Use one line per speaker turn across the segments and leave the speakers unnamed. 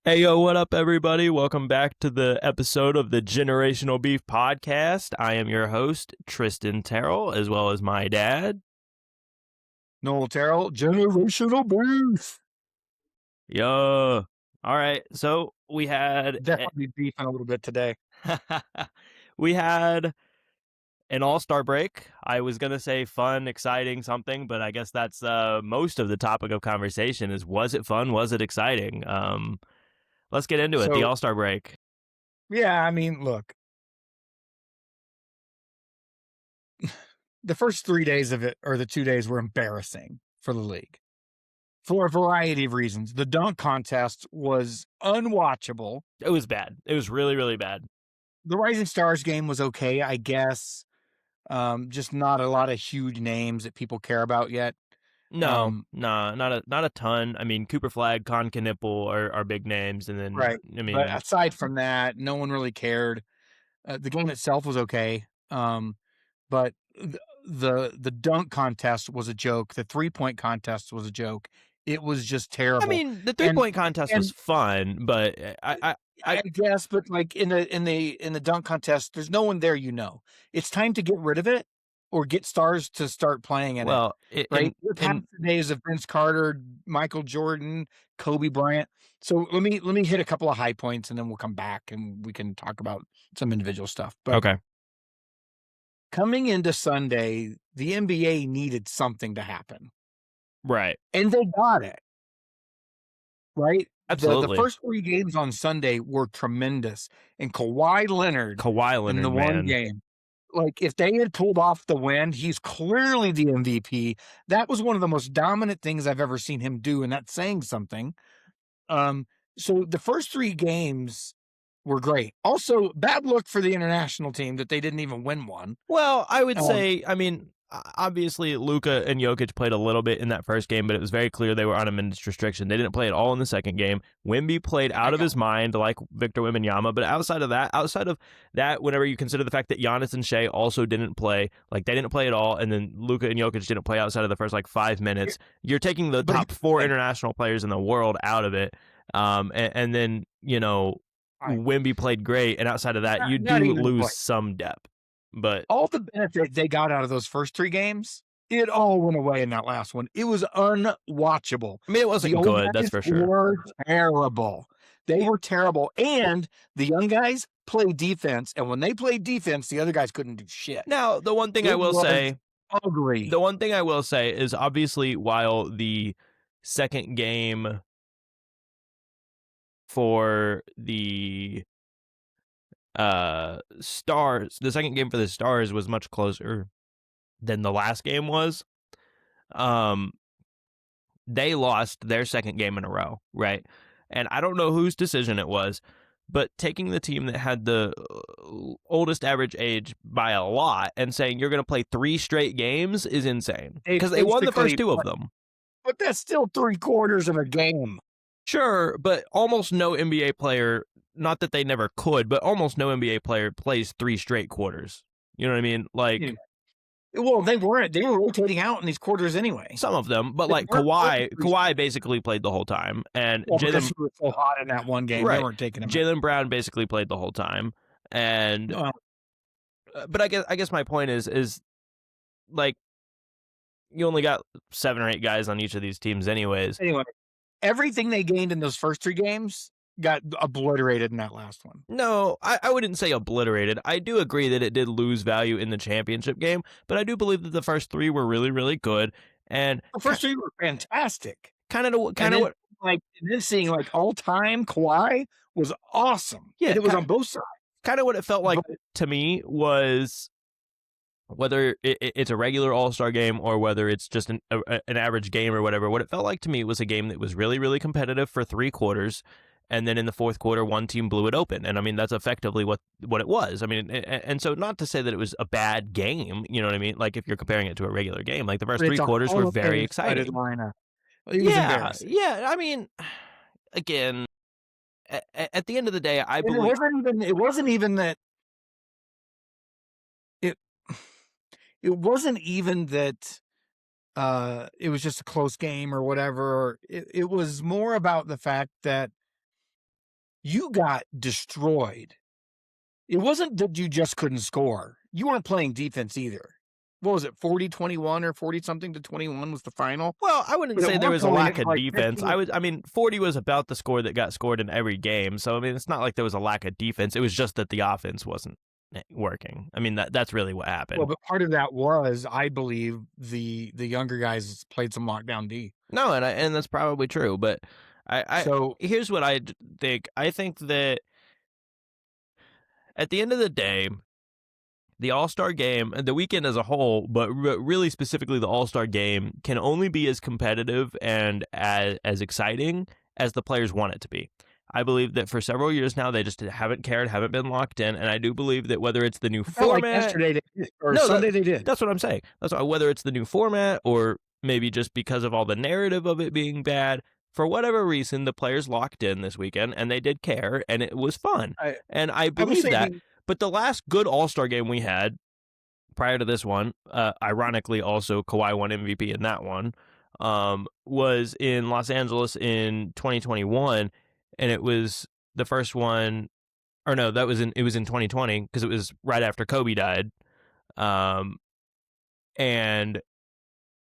Hey, yo, what up, everybody? Welcome back to the episode of the Generational Beef Podcast. I am your host, Tristan Terrell, as well as my dad.
Noel Terrell, Generational Beef.
Yo. All right, so we had
Definitely beefing a little bit today.
we had an all-star break. I was gonna say fun, exciting, something, but I guess that's most of the topic of conversation is: was it fun? Was it exciting? Let's get into it. The
So,
all-star break.
yeah, I mean, look, the first 3 days of it, or the 2 days, were embarrassing for the league for a variety of reasons. The dunk contest was unwatchable.
It was bad. It was really, really bad.
The Rising Stars game was okay, I guess. Just not a lot of huge names that people care about yet.
No, not a ton. I mean, Cooper Flag, Con Knipple are big names, and then
Right.
I
But
mean,
aside from that, no one really cared. The game itself was okay. But the dunk contest was a joke. The 3-point contest was a joke. It was just terrible.
the 3
And
point contest was
and
fun, but
I guess, but like in the dunk contest, there's no one there. It's time to get rid of it or get stars to start playing in it.
well,
Right? We're past the days of Vince Carter, Michael Jordan, Kobe Bryant. So let me hit a couple of high points and then we'll come back and we can talk about some individual stuff. But
okay,
coming into Sunday, the NBA needed something to happen,
right,
and they got it, right? The
absolutely.
first 3 games on Sunday were tremendous, and Kawhi Leonard
Kawhi
in the
Leonard,
one
man.
game, like, if they had pulled off the win, he's clearly the MVP. That was one of the most dominant things I've ever seen him do, and that's saying something. Um, so the first 3 games were great. Also, bad look for the international team that they didn't even win one.
Well, I would
Um
say, I mean, obviously Luka and Jokic played a little bit in that first game, but it was very clear they were on a minutes restriction. They didn't play at all in the second game. Wemby played
I
out of
got
his mind, like Victor Wembanyama. But outside of that, whenever you consider the fact that Giannis and Shea also didn't play, like they didn't play at all, and then Luka and Jokic didn't play outside of the first like 5 minutes, you're taking the
but
top
here's the
4
thing.
international players in the world out of it. And then
Alright,
Wemby played great, and outside of that, you
not
do
even
lose
like
some depth. But
all the benefit they got out of those first 3 games, it all went away in that last one. It was unwatchable.
I mean, it
The
wasn't
old
good, that's
guys
for sure.
were terrible. They were terrible, and the young guys played defense, and when they played defense, the other guys couldn't do shit.
Now, the one thing I
It
will
was
say,
ugly.
is obviously while the second game for the Stars was much closer than the last game was. Um, they lost their second game in a row, right? And I don't know whose decision it was, but taking the team that had the oldest average age by a lot and saying you're going to play 3 straight games is insane,
They
because they won the first
basically
2 of them.
but that's still 3 quarters of a game.
Sure, but almost no NBA player, not that they never could, but almost no NBA player plays 3 straight quarters. You know what I mean?
Yeah.
Like,
Well, they weren't. They were rotating out in these quarters anyway.
some of them, but
They
like
weren't playing 3
Kawhi basically played the whole time, and
Well, because
Jalen,
he was so hot in that one game, they
right,
weren't taking him out.
Jalen Brown basically played the whole time, and but I guess my point is like you only got 7 or 8 guys on each of these teams, anyways.
Anyway, everything they gained in those first 3 games got obliterated in that last one.
No, I wouldn't say obliterated. I do agree that it did lose value in the championship game, but I do believe that the first 3 were really, really good. And
The first 3 were fantastic.
kind of
And then,
what,
then seeing like all time Kawhi was awesome.
yeah,
And it was on both sides.
kind of what it felt like
But
to me was, whether it's a regular All-Star game or whether it's just an average game or whatever, what it felt like to me was a game that was really, really competitive for 3 quarters. And then in the fourth quarter, one team blew it open. And I mean, that's effectively what it was. I mean, and so not to say that it was a bad game, you know what I mean? Like if you're comparing it to a regular game, like the first 3 quarters were very exciting.
Lineup.
Yeah. I mean, again, at the end of the day, I believe
It wasn't even that it it wasn't even that it was just a close game or whatever. It was more about the fact that you got destroyed. It wasn't that you just couldn't score. You weren't playing defense either. What was it, 40-21 or 40-something to 21 was the final?
Well, I wouldn't
But at
say there
one
was a
point, it
lack
was
of
like
defense.
15.
I mean, 40 was about the score that got scored in every game. So I mean, it's not like there was a lack of defense. It was just that the offense wasn't working. I mean, that's really what
Well,
happened.
but part of that was, I believe, the younger guys played some lockdown D.
No, and that's probably true. But I
So
here's what I think. I think that at the end of the day, the All-Star game, the weekend as a whole, but really specifically the All-Star game, can only be as competitive and as exciting as the players want it to be. I believe that for several years now, they just haven't cared, haven't been locked in, and I do believe that whether it's the new
I felt like
format,
yesterday they did, or
no,
Sunday they did.
that's what I'm saying. That's whether it's the new format or maybe just because of all the narrative of it being bad. For whatever reason, the players locked in this weekend, and they did care, and it was fun, and I
I will
believe
say
that. But the last good All-Star game we had prior to this one, ironically, also Kawhi won MVP in that one, was in Los Angeles in 2021, and it was the first one, or no, it was in 2020 because it was right after Kobe died, and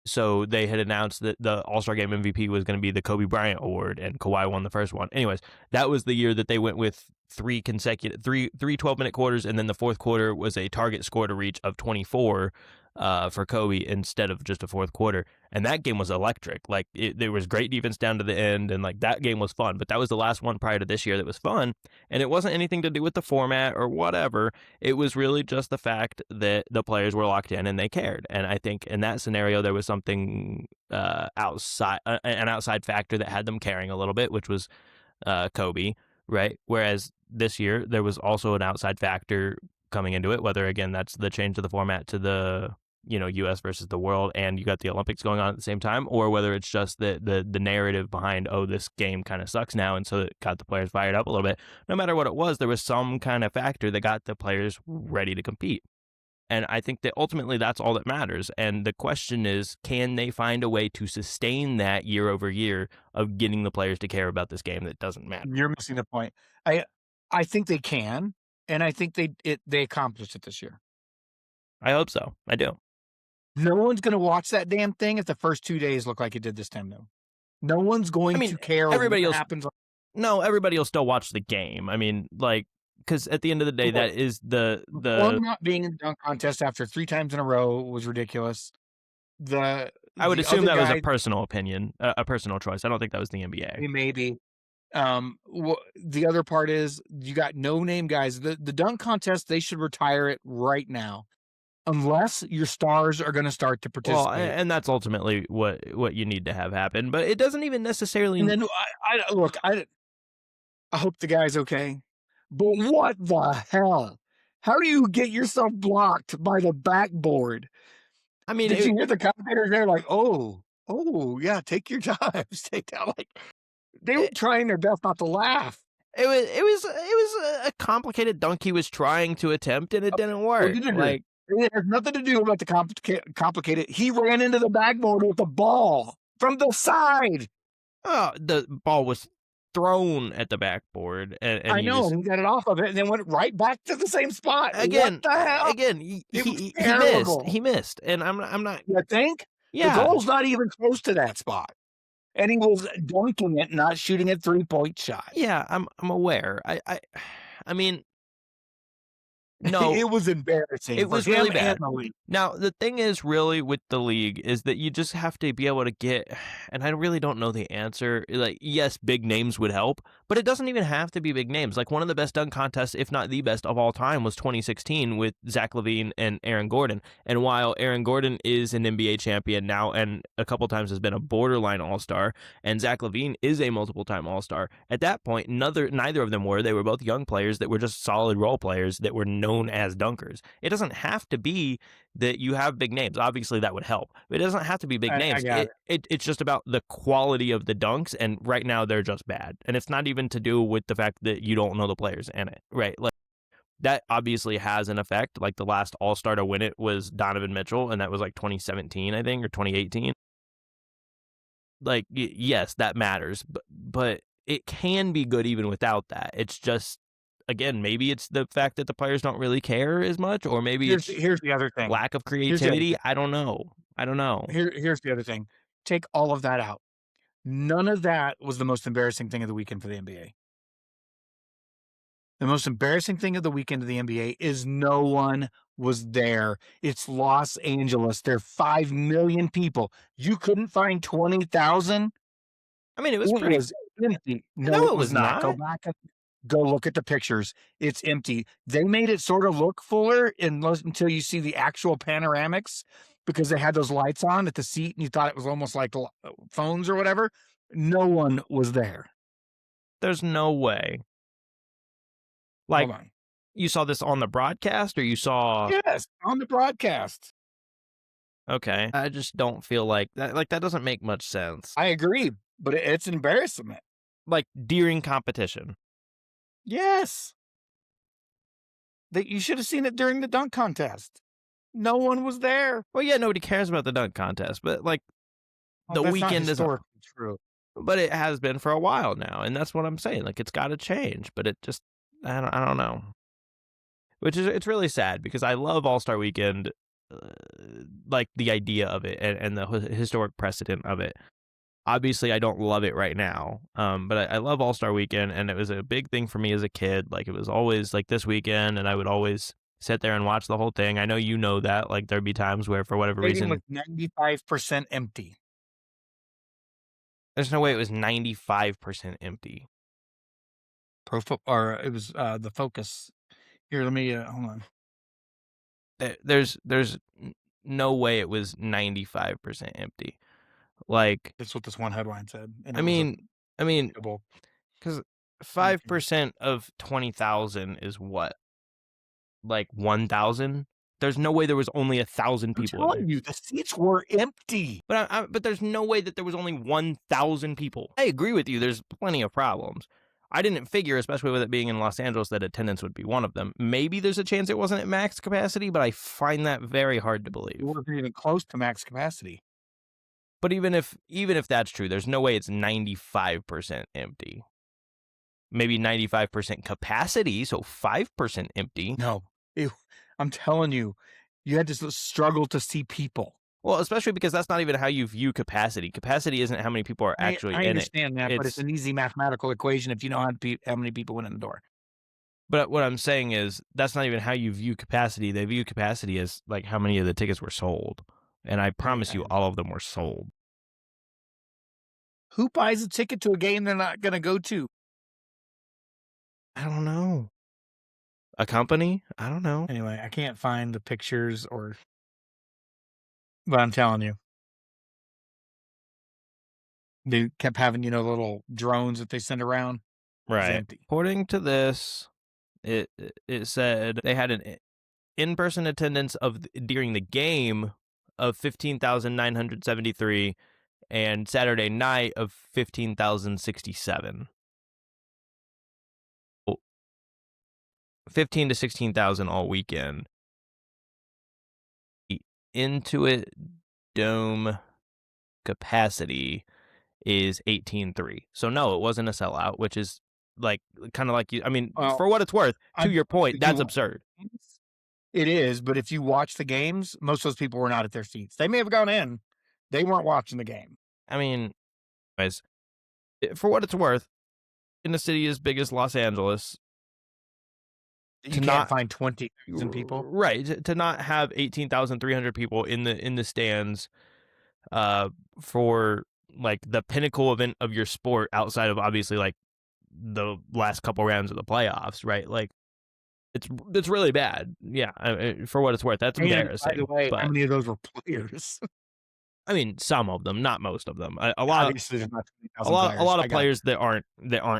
so they had announced that the All-Star Game MVP was going to be the Kobe Bryant Award, and Kawhi won the first one. Anyways, that was the year that they went with three 12-minute quarters, and then the fourth quarter was a target score to reach of 24 for Kobe instead of just a fourth quarter. And that game was electric. Like, there was great defense down to the end, and like that game was fun. But that was the last one prior to this year that was fun, and it wasn't anything to do with the format or whatever. It was really just the fact that the players were locked in and they cared. And I think in that scenario there was something outside, an outside factor that had them caring a little bit, which was Kobe, right? Whereas this year there was also an outside factor coming into it, whether again that's the change of the format to the U.S. versus the world, and you got the Olympics going on at the same time, or whether it's just the narrative behind, oh, this game kind of sucks now, and so it got the players fired up a little bit. No matter what it was, there was some kind of factor that got the players ready to compete. And I think that ultimately that's all that matters. And the question is, can they find a way to sustain that year over year of getting the players to care about this game that doesn't matter?
You're missing the point. I think they can, and I think they accomplished it this year.
I hope so. I do.
No one's going to watch that damn thing if the first 2 days look like it did this time, though. No one's going to care
everybody
what
else,
happens.
No, everybody will still watch the game. I mean, like, because at the end of the day, that is the
not being in the dunk contest after 3 times in a row was ridiculous.
I would assume that was a personal opinion, a personal choice. I don't think that was the NBA.
Maybe. The other part is you got no-name guys. The dunk contest, they should retire it right now, unless your stars are going to start to participate.
Well, and that's ultimately what you need to have happen. But it doesn't even necessarily.
And then I hope the guy's okay. But what the hell? How do you get yourself blocked by the backboard?
I mean,
did you hear the commentators there like, oh yeah, take your time, stay down. Like, they were trying their best not to laugh.
It was a complicated dunk he was trying to attempt, and it didn't work. Like,
it has nothing to do about the complicated. He ran into the backboard with the ball from the side.
Oh, the ball was thrown at the backboard, and
I know he got it off of it, and then went right back to the same spot.
Again,
what the hell?
Again, he missed, and I'm not.
You think?
Yeah,
the goal's not even close to that spot, and he was dunking it, not shooting a 3-point shot.
Yeah, I'm aware. I mean, no,
it was embarrassing.
It was really bad. Now, the thing is really with the league is that you just have to be able to get, and I really don't know the answer. Like, yes, big names would help, but it doesn't even have to be big names. Like, one of the best dunk contests, if not the best of all time, was 2016 with Zach LaVine and Aaron Gordon. And while Aaron Gordon is an NBA champion now and a couple times has been a borderline All-Star, and Zach LaVine is a multiple-time All-Star, at that point, neither of them were. They were both young players that were just solid role players that were known as dunkers. It doesn't have to be that you have big names. Obviously, that would help. But it doesn't have to be big names. It's just about the quality of the dunks, and right now they're just bad. And it's not even to do with the fact that you don't know the players in it, right? Like, that obviously has an effect. Like, the last All-Star to win it was Donovan Mitchell, and that was like 2017, I think, or 2018. Like, yes, that matters, but it can be good even without that. It's just, again, maybe it's the fact that the players don't really care as much, or maybe it's
Here's the other thing.
lack of
Here's the other
creativity.
thing.
I don't know.
Here's the other thing. Take all of that out. None of that was the most embarrassing thing of the weekend for the NBA. The most embarrassing thing of the weekend of the NBA is no one was there. It's Los Angeles. There are 5 million people. You couldn't find 20,000?
I mean, it was
It
pretty.
was empty. No,
No,
it
it
was
was
not.
not.
Go look at the pictures. It's empty. They made it sort of look fuller until you see the actual panoramics, because they had those lights on at the seat and you thought it was almost like phones or whatever. No one was there.
There's no way. Like,
Hold on.
you saw this on the broadcast, or you saw?
Yes, on the broadcast.
Okay, I just don't feel like that. Like, that doesn't make much sense.
I agree, but it's an embarrassment.
Like, during competition.
Yes. That you should have seen it during the dunk contest. No one was there.
Well, yeah, nobody cares about the dunk contest, but like,
Well,
the
that's not
weekend is,
historically true.
but it has been for a while now, and that's what I'm saying. Like, it's got to change, but it just, I don't know. Which is, it's really sad, because I love All-Star Weekend, like the idea of it and the historic precedent of it. Obviously, I don't love it right now, but I love All-Star Weekend, and it was a big thing for me as a kid. Like, it was always like this weekend, and I would always sit there and watch the whole thing. I know you know that. Like, there'd be times where, for whatever
Stadium
reason,
was 95% empty.
there's no way it was 95% empty.
Or it was the Focus. Here, let me hold on.
There's no way it was 95% empty. Like,
That's what this one headline said. And
I mean,
double.
because 5% of 20,000 is what? Like 1,000? There's no way there was only 1,000
I'm
people in
telling
there.
you, the seats were empty.
But there's no way that there was only 1,000 people. I agree with you. There's plenty of problems. I didn't figure, especially with it being in Los Angeles, that attendance would be one of them. Maybe there's a chance it wasn't at max capacity, but I find that very hard to believe.
It wasn't even close to max capacity.
But even if that's true, there's no way it's 95% empty. Maybe 95% capacity, so 5% empty.
No, I'm telling you, you had to struggle to see people.
Well, especially because that's not even how you view capacity. Capacity isn't how many people are actually in it.
I understand that, but it's an easy mathematical equation if you know how many people went in the door.
But what I'm saying is, that's not even how you view capacity. They view capacity as like how many of the tickets were sold. And I promise you, all of them were sold.
Who buys a ticket to a game they're not going to go to?
I don't know. A company? I don't know.
Anyway, I can't find the pictures but I'm telling you. They kept having, little drones that they send around.
Right.
Empty.
According to this, it said they had an in-person attendance during the game of 15,973 and Saturday night of 15,067. 15 to 16,000 all weekend. The Intuit Dome capacity is 18.3. So no, it wasn't a sellout, which is like kind of like you. I mean, for what it's worth, to your point, that's absurd.
It is, but if you watch the games, most of those people were not at their seats. They may have gone in. They weren't watching the game.
I mean, anyways, for what it's worth, in a city as big as Los Angeles,
you can't find 20,000 people,
right? To not have 18,300 people in the stands, for like the pinnacle event of your sport, outside of obviously like the last couple rounds of the playoffs, right? Like, it's really bad. Yeah, for what it's worth, that's embarrassing.
By the way, how many of those were players?
I mean, some of them, not most of them. A lot of players that aren't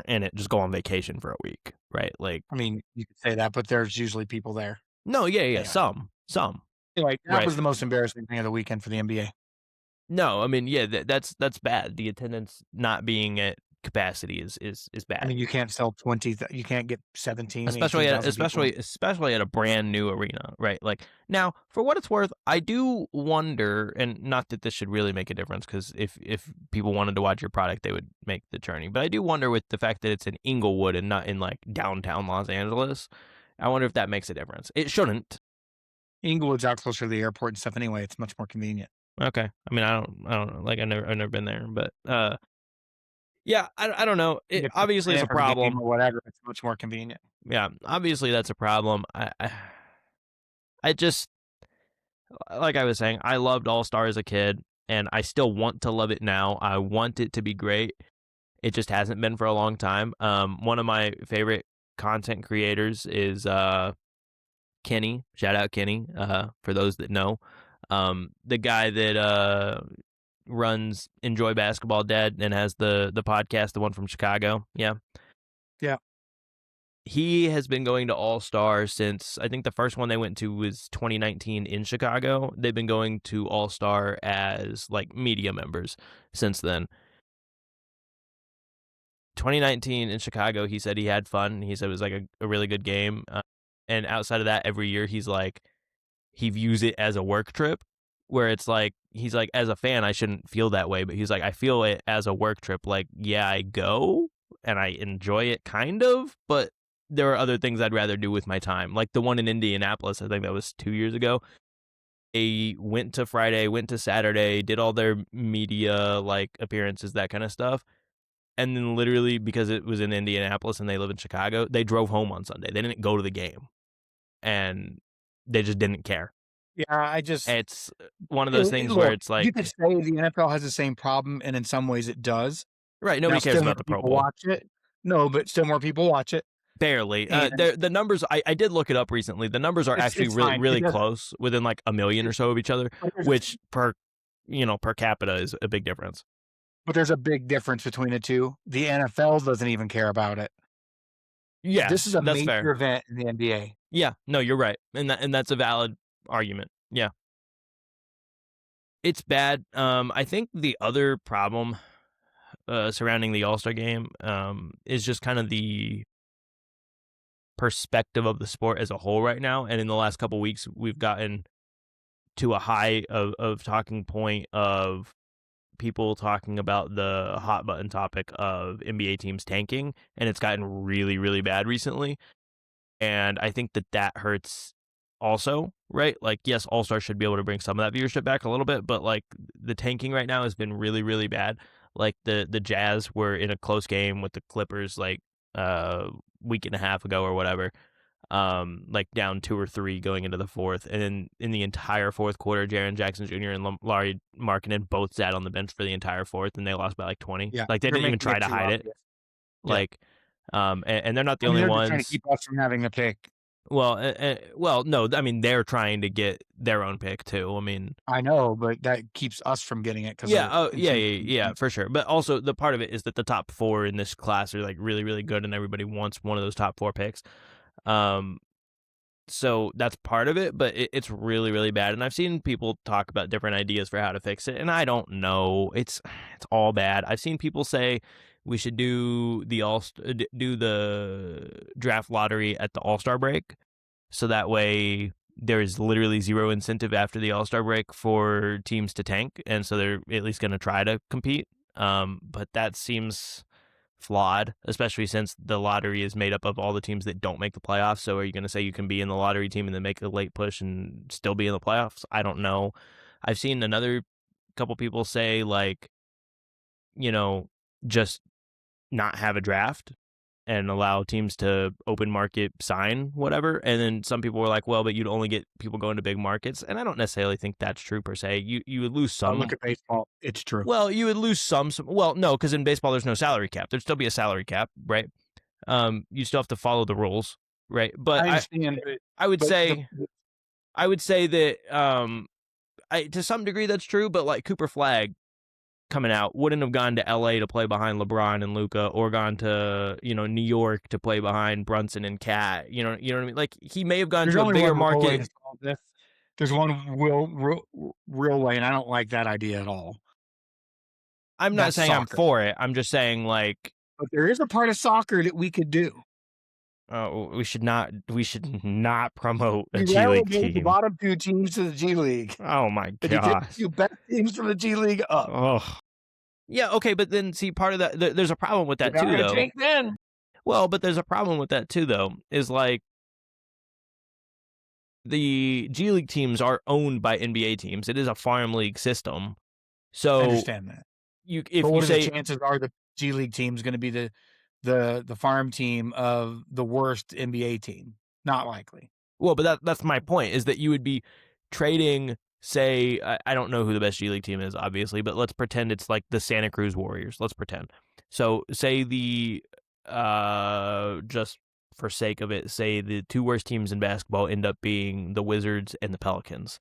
in it just go on vacation for a week, right? Like,
I mean, you could say that, but there's usually people there.
No, yeah. Some.
Anyway, that was the most embarrassing thing of the weekend for the NBA.
No, I mean, yeah, that's bad. The attendance not being at capacity is
I
bad.
mean, you can't sell 20, you can't get 17,
Especially
18,000 people in.
especially at a brand new arena, right? Like now, for what it's worth, I do wonder, and not that this should really make a difference, because if people wanted to watch your product, they would make the journey. But I do wonder with the fact that it's in Inglewood and not in like downtown Los Angeles. I wonder if that makes a difference. It shouldn't.
Inglewood's out closer to the airport and stuff anyway. It's much more convenient.
Okay. I mean, I don't know. Like I've never been there, but yeah, I don't know.
You
It
get to
obviously is
plan
a
for the game
problem.
or whatever. It's much more convenient.
Yeah, obviously that's a problem. I just, like I was saying, I loved All Star as a kid, and I still want to love it now. I want it to be great. It just hasn't been for a long time. One of my favorite content creators is Kenny. Shout out Kenny. For those that know, the guy that runs Enjoy Basketball Dead and has the podcast, the one from Chicago. Yeah.
Yeah.
He has been going to All Star since, I think the first one they went to was 2019 in Chicago. They've been going to All Star as like media members since then. 2019 in Chicago, he said he had fun. He said it was like a really good game. And outside of that, every year he views it as a work trip, where it's like, he's like, as a fan, I shouldn't feel that way. But he's like, I feel it as a work trip. Like, yeah, I go and I enjoy it kind of, but there are other things I'd rather do with my time. Like the one in Indianapolis, I think that was 2 years ago. They went to Friday, went to Saturday, did all their media like appearances, that kind of stuff. And then literally, because it was in Indianapolis and they live in Chicago, they drove home on Sunday. They didn't go to the game. And they just didn't care.
Yeah, I just
It's one of those things where
look,
it's
you
like,
could say the NFL has the same problem, and in some ways it does.
right,
Now,
nobody cares
still more
about the Pro
people
Bowl.
watch it. No, but still more people watch it.
Barely.
And
The numbers, I did look it up recently. The numbers are actually
it's
really,
fine. It
really
doesn't.
close, within like a million or so of each other,
But
which per capita is a big difference.
there's a big difference between the two. The NFL doesn't even care about it.
Yeah,
This is a
that's
major
fair.
event in the NBA.
Yeah, no, you're right. And that's a valid argument. Yeah. It's bad. I think the other problem surrounding the All-Star game is just kind of the perspective of the sport as a whole right now. And in the last couple weeks, we've gotten to a high of talking point of people talking about the hot button topic of NBA teams tanking, and it's gotten really, really bad recently. And I think that hurts also, right? Like, yes, All-Star should be able to bring some of that viewership back a little bit, but like the tanking right now has been really, really bad. Like the Jazz were in a close game with the Clippers like week and a half ago or whatever, like down 2 or 3 going into the fourth, and then in the entire fourth quarter, Jaren Jackson Jr. and Larry Markkinen both sat on the bench for the entire fourth, and they lost by like 20.
Yeah,
Like they
you're
didn't even
making
try
it
to
too
hide it.
obvious. Yeah.
Like, and they're not the
I mean,
only
they're just trying to
ones.
keep us from having a pick.
Well, no, I mean they're trying to get their own pick too. I mean,
I know, but that keeps us from getting it because
yeah, oh yeah, for sure. But also the part of it is that the top 4 in this class are like really, really good, and everybody wants one of those top 4 picks. So that's part of it, but it's really, really bad. And I've seen people talk about different ideas for how to fix it, and I don't know. It's all bad. I've seen people say we should do the draft lottery at the All-Star break, so that way there's literally zero incentive after the All-Star break for teams to tank, and so they're at least going to try to compete. But that seems flawed, especially since the lottery is made up of all the teams that don't make the playoffs. So are you going to say you can be in the lottery team and then make a late push and still be in the playoffs? I don't know. I've seen another couple people say like, just not have a draft and allow teams to open market sign whatever. And then some people were like, well, but you'd only get people going to big markets. And I don't necessarily think that's true per se. You would lose some.
Look at baseball. It's true.
Well, you would lose some. Well, no, because in baseball there's no salary cap. There'd still be a salary cap, right? You still have to follow the rules, right? But
I understand.
I would
but
say that to some degree that's true. But like Cooper Flag coming out wouldn't have gone to LA to play behind LeBron and Luka, or gone to New York to play behind Brunson and Cat. You know what I mean? Like he may have gone
there's
to a
only
bigger
one way
market.
to solve this. There's one real way, and I don't like that idea at all.
I'm not
That's
saying I'm
soccer.
for it. I'm just saying like
But there is a part of soccer that we could do.
We should not. We should not promote a
You
G League
relegate the
team.
bottom 2 teams to the G League,
Oh my
and you take the
gosh.
2 best teams from the G League up.
Oh. Yeah. Okay, but then see, part of that. There's a problem with
You're
that
not
too,
gonna
though.
tank then.
Well, but there's a problem with that too, though. Is like the G League teams are owned by NBA teams. It is a farm league system.
I
So
understand that.
if
But
you
what are the
say,
chances are the G League team's gonna be the farm team of the worst NBA team? Not likely.
well, but that's my point, is that you would be trading, say, I don't know who the best G League team is, obviously, but let's pretend it's like the Santa Cruz Warriors. Let's pretend. So say just for sake of it, say the 2 worst teams in basketball end up being the Wizards and the Pelicans.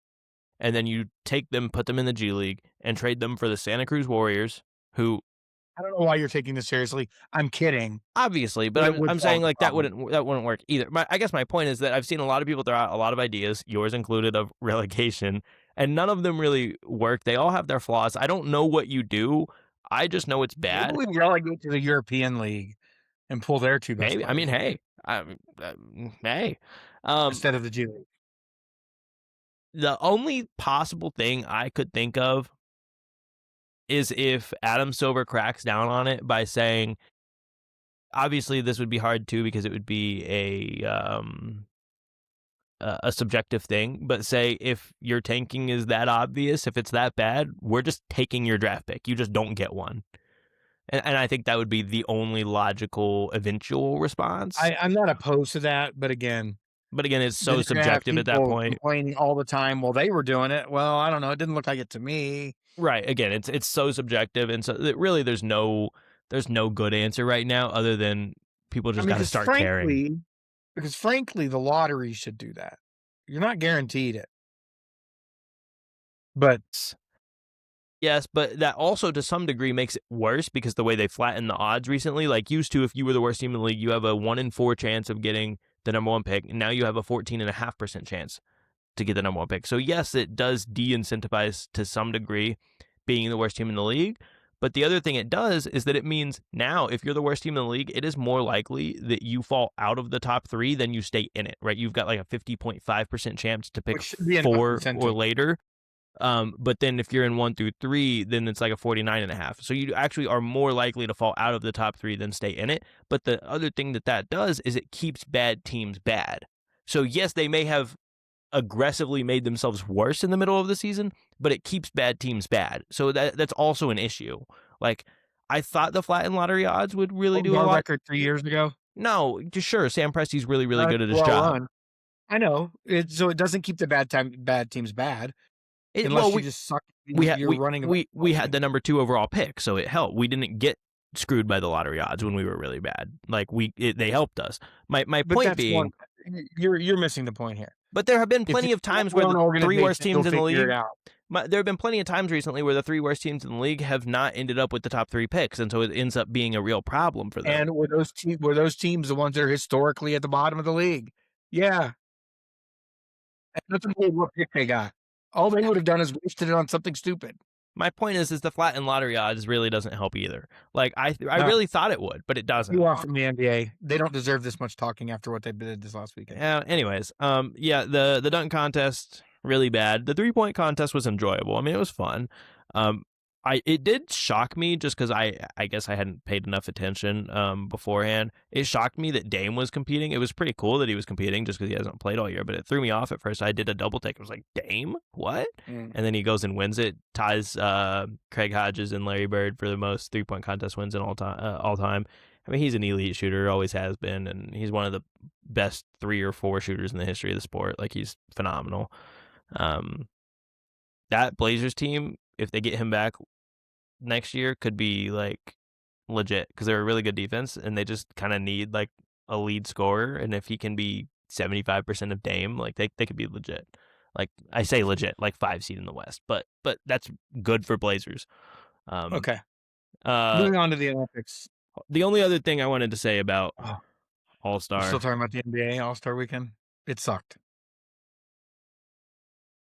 And then you take them, put them in the G League, and trade them for the Santa Cruz Warriors, who
I don't know why you're taking this seriously. I'm kidding,
obviously, but
but it would
I'm
solve
saying
the
like that
problem.
wouldn't work either. I guess my point is that I've seen a lot of people throw out a lot of ideas, yours included, of relegation, and none of them really work. They all have their flaws. I don't know what you do. I just know it's
Maybe
bad.
we relegate to the European League and pull their 2 best
Maybe. I mean,
players
hey, hey. Um,
instead of the G League.
the only possible thing I could think of is if Adam Silver cracks down on it by saying, obviously this would be hard too because it would be a subjective thing, but say if your tanking is that obvious, if it's that bad, we're just taking your draft pick. You just don't get one. And I think that would be the only logical eventual response.
I'm not opposed to that, but again,
But again, it's
then
so
you're gonna have
subjective at that
people
point.
complaining all the time, "Well, they were doing it." Well, I don't know, it didn't look like it to me.
Right. Again, it's so subjective, and so really there's no good answer right now other than people
I
just
mean,
got to start caring.
because frankly, the lottery should do that. You're not guaranteed it. But
Yes, but that also to some degree makes it worse because the way they flattened the odds recently, like used to, if you were the worst team in the league, you have a 1 in 4 chance of getting the number 1 pick, and now you have a 14.5% chance to get the number 1 pick. So yes, it does de-incentivize to some degree being the worst team in the league. But the other thing it does is that it means now if you're the worst team in the league, it is more likely that you fall out of the top 3 than you stay in it, right? You've got like a 50.5% chance to pick
which should be enough
4 or
incentive.
later. But then if you're in 1 through 3, then it's like a 49.5. So you actually are more likely to fall out of the top 3 than stay in it. But the other thing that does is it keeps bad teams bad. So yes, they may have aggressively made themselves worse in the middle of the season, but it keeps bad teams bad. So that's also an issue. Like, I thought the flattened lottery odds would really
What was
do a
our
lot.
record 3 years ago?
No, just sure, Sam Presti's really, really good at his
Well
job.
run. I know. So it doesn't keep the bad teams bad unless you just suck. You're running a
we had the number 2 overall pick, so it helped. We didn't get screwed by the lottery odds when we were really bad. Like they helped us. My
But
point
that's
being,
you're missing the point here.
but there have been
If
plenty
you
of times
have
where
your own
the 3 worst
organization, you'll
teams in the
figure
league.
it out.
There have been plenty of times recently where the 3 worst teams in the league have not ended up with the top 3 picks, and so it ends up being a real problem for them.
And were those teams the ones that are historically at the bottom of the league? Yeah. It doesn't matter what pick they got. All they would have done is wasted it on something stupid.
My point is the flattened lottery odds really doesn't help either. Like I
No.
really thought it would, but it doesn't.
You off from the NBA. They don't deserve this much talking after what they did this last weekend.
Anyways, yeah, the dunk contest really bad. The 3-point contest was enjoyable. I mean, it was fun. It did shock me just because I guess I hadn't paid enough attention beforehand. It shocked me that Dame was competing. It was pretty cool that he was competing just because he hasn't played all year, but it threw me off at first. I did a double take. I was like, Dame? What? And then he goes and wins it, ties Craig Hodges and Larry Bird for the most 3-point contest wins in all time. I mean, he's an elite shooter, always has been, and he's one of the best 3 or 4 shooters in the history of the sport. Like, he's phenomenal. That Blazers team, if they get him back next year, could be like legit because they're a really good defense and they just kind of need like a lead scorer. And if he can be 75% of Dame, like they could be legit. Like I say legit, like 5 seed in the West, but that's good for Blazers.
Okay. Moving on to the Olympics.
The only other thing I wanted to say about
We're
All-Star.
still talking about the NBA All-Star weekend. It sucked.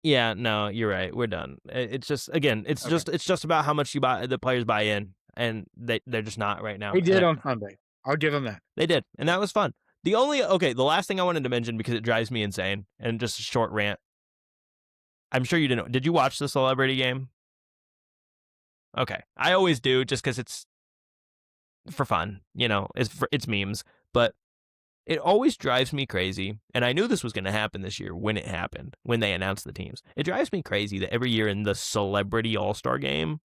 Yeah, no, you're right. We're done. It's just again, it's just about how much the players buy in. and they're just not right now.
They did on Sunday. I'll give them that.
They did, and that was fun. The last thing I wanted to mention, because it drives me insane, and just a short rant. I'm sure you didn't. Did you watch the Celebrity Game? Okay, I always do, just because it's for fun. It's memes, but it always drives me crazy, and I knew this was going to happen this year when it happened, when they announced the teams. It drives me crazy that every year in the Celebrity All-Star Game,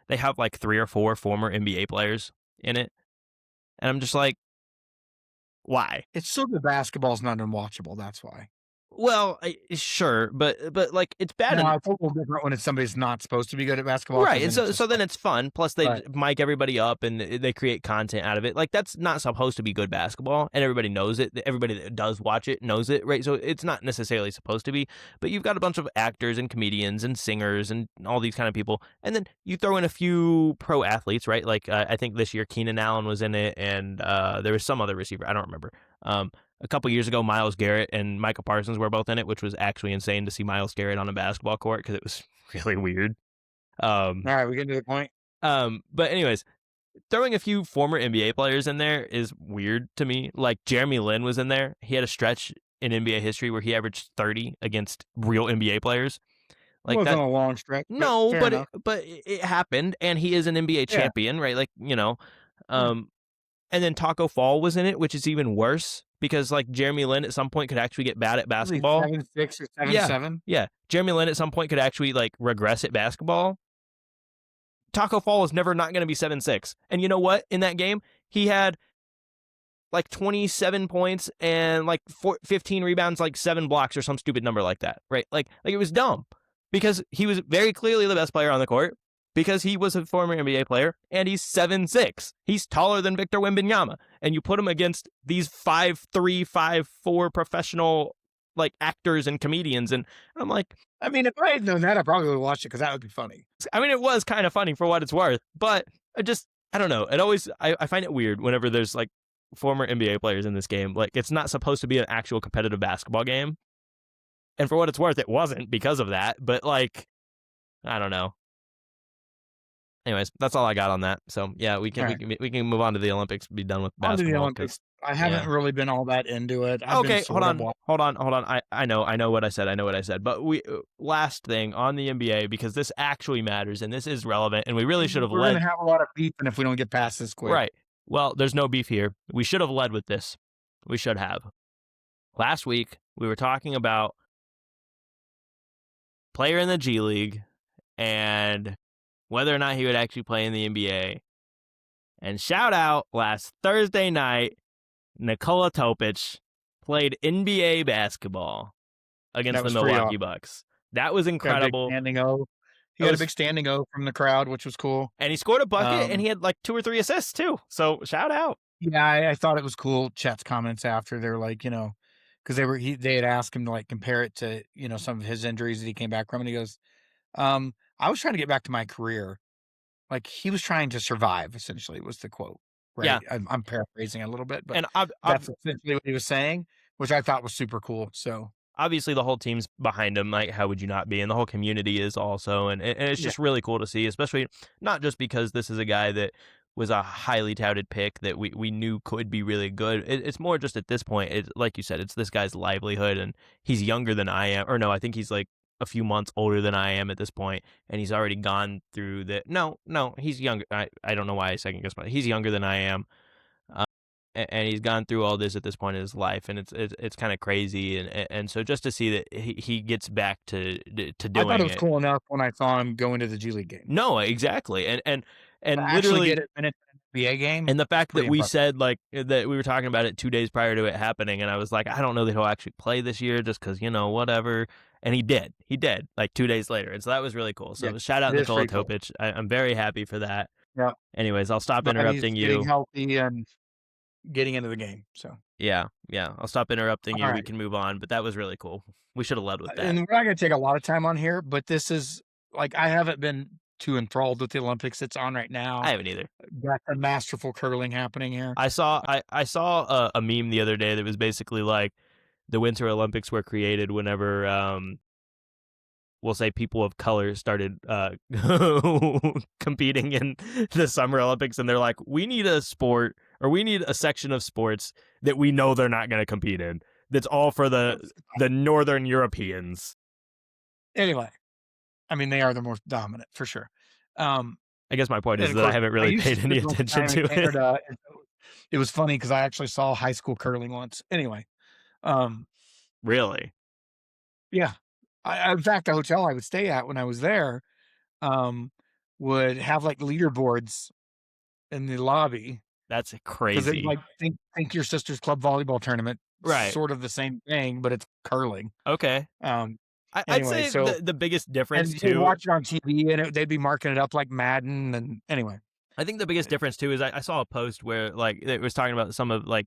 they have like 3 or 4 former NBA players in it, and I'm just like, why?
It's so the basketball's not unwatchable. That's why.
Well, sure, but like it's bad.
No, it's a little different when it's somebody's not supposed to be good at basketball.
Right, and so then it's fun. Plus, they mic everybody up and they create content out of it. Like, that's not supposed to be good basketball, and everybody knows it. Everybody that does watch it knows it, right? So it's not necessarily supposed to be. But you've got a bunch of actors and comedians and singers and all these kind of people, and then you throw in a few pro athletes, right? Like I think this year Keenan Allen was in it, and there was some other receiver, I don't remember. A couple years ago, Myles Garrett and Micah Parsons were both in it, which was actually insane to see Myles Garrett on a basketball court because it was really weird.
All right, we get to the point.
But anyways, throwing a few former NBA players in there is weird to me. Like Jeremy Lin was in there. He had a stretch in NBA history where he averaged 30 against real NBA players.
Like, it wasn't a long stretch.
No, but it happened, and he is an NBA champion, right? Like, and then Taco Fall was in it, which is even worse because like Jeremy Lin at some point could actually get bad at basketball.
7'6" or 7'7".
Yeah. Jeremy Lin at some point could actually like regress at basketball. Taco Fall is never not going to be 7'6". And you know what? In that game, he had like 27 points and like 15 rebounds, like 7 blocks or some stupid number like that, right? Like it was dumb because he was very clearly the best player on the court. Because he was a former NBA player, and he's 7'6". He's taller than Victor Wembanyama. And you put him against these 5'3", 5'4" professional like actors and comedians, and I'm like,
I mean, if I had known that, I probably would watch it because that would be funny.
I mean, it was kind of funny for what it's worth, but I don't know. It always, I find it weird whenever there's like former NBA players in this game. Like, it's not supposed to be an actual competitive basketball game. And for what it's worth, it wasn't because of that. But like, I don't know. Anyways, that's all I got on that. So yeah, we can move on to the Olympics. Be done with basketball.
On to the Olympics. I haven't really been all that into it.
Okay, hold on. I know what I said. But last thing on the NBA, because this actually matters and this is relevant, and we really should have led.
We're going to have a lot of beef, and if we don't get past this quick,
right? Well, there's no beef here. We should have led with this. We should have. Last week we were talking about player in the G League and whether or not he would actually play in the NBA. And shout out, last Thursday night, Nikola Topic played NBA basketball against the Milwaukee Bucks. That was incredible.
He had a big standing O from the crowd, which was cool.
And he scored a bucket, and he had like 2 or 3 assists too. So shout out.
Yeah, I thought it was cool. Chet's comments after, they're like, because they had asked him to like compare it to some of his injuries that he came back from, and he goes, I was trying to get back to my career. Like, he was trying to survive, essentially, was the quote. Right?
Yeah.
I'm paraphrasing a little bit, but that's essentially what he was saying, which I thought was super cool. So
obviously the whole team's behind him. Like, how would you not be? And the whole community is also. And it's just really cool to see, especially not just because this is a guy that was a highly touted pick that we knew could be really good. It's more just at this point, it's like you said, it's this guy's livelihood, and he's younger than I am. Or no, I think he's like a few months older than I am at this point, and he's already gone through the. No, he's younger. I don't know why I second guess, but he's younger than I am, and he's gone through all this at this point in his life, and it's kind of crazy, and so just to see that he gets back to doing it. I
thought it was cool enough when I saw him go into the G League game.
No, exactly, and
literally get it in an NBA game,
and the fact that we said like that we were talking about it 2 days prior to it happening, and I was like, I don't know that he'll actually play this year just because whatever. And he did like 2 days later. And so that was really cool. So shout out Nikola Topic. Cool. I'm very happy for that.
Yeah.
Anyways, I'll stop interrupting you.
Getting healthy and getting into the game. So
yeah. I'll stop interrupting you. Right. We can move on. But that was really cool. We should have led with that.
And we're not going to take a lot of time on here, but this is like, I haven't been too enthralled with the Olympics. It's on right now.
I haven't either.
Got a masterful curling happening here.
I saw a meme the other day that was basically like, the Winter Olympics were created whenever we'll say people of color started competing in the Summer Olympics, and they're like, we need a sport, or we need a section of sports that we know they're not going to compete in. That's all for the Northern Europeans.
Anyway, I mean, they are the most dominant for sure.
I guess my point is
of
that
course,
I haven't really
used to
paid any
spend a lot of
attention
time in
to it.
Canada, and so it was funny because I actually saw high school curling once. Anyway,
Really?
yeah. In fact, the hotel I would stay at when I was there, um, would have, like, leaderboards in the lobby
That's
'cause it's
crazy.
like, think your sister's club volleyball tournament,
Right.
sort of the same thing, but it's curling.
Okay.
Um,
I'd
anyway,
say
so
the biggest difference
and you'd
too.
watch it on TV, and they'd be marking it up like Madden, and anyway.
I think the biggest difference too is I saw a post where like it was talking about some of like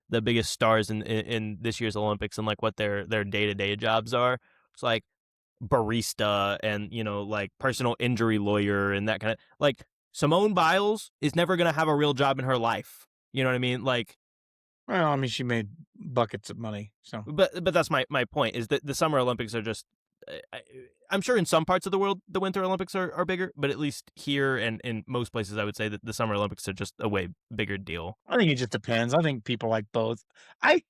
the biggest stars in this year's Olympics and like what their day-to-day jobs are. It's like barista and, you know, like personal injury lawyer and that kind of like Simone Biles is never going to have a real job in her life. You know what I mean? Like,
Well, I mean, she made buckets of money, so.
but that's my point is that the Summer Olympics are just I'm sure in some parts of the world the Winter Olympics are bigger, but at least here and in most places I would say that the Summer Olympics are just a way bigger deal.
I think it just depends. I think people like both. I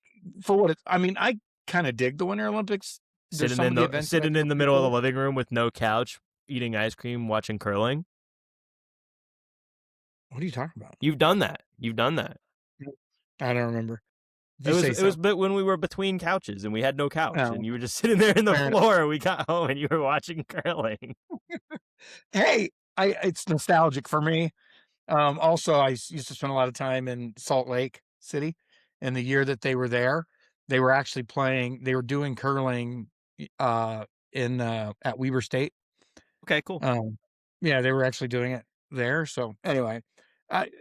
for what it's I mean, I kinda dig the Winter Olympics. There's some of the events that I
Sitting
think
in
are
the
pretty
middle of the
cool.
living room with no couch, eating ice cream, watching curling.
What are you talking about?
You've done that. You've done that.
I don't remember. If
It
you
was
say
it
so.
was but when we were between couches and we had no couch and
Oh,
you were just sitting there in the
fair enough.
floor. We got home and you were watching curling.
Hey, I it's nostalgic for me. Also, used to spend a lot of time in Salt Lake City, and the year that they were there, they were doing curling, in, at Weber State.
Okay, cool.
Um, yeah, they were actually doing it there, so, anyway,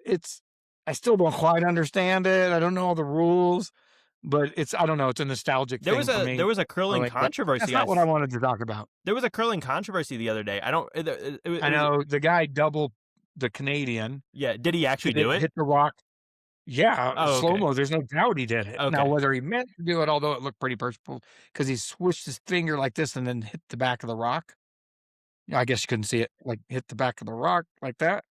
it's I still don't quite understand it, I don't know all the rules, but I don't know, it's a nostalgic thing for
There
me,
was a curling
curling, but that's
controversy.
not what I wanted to talk about.
There was a curling controversy the other day. I don't.
I
It was
know the guy doubled the Canadian,
yeah. Did he actually
hit it
do it?
hit the rock. Yeah,
Oh, okay.
slow-mo, there's no doubt he did it. Now
Okay.
whether he meant to do it, although it looked pretty purposeful, because he swished his finger like this and then hit the back of the rock. Yeah, I guess you couldn't see it, like, hit the back of the rock like that.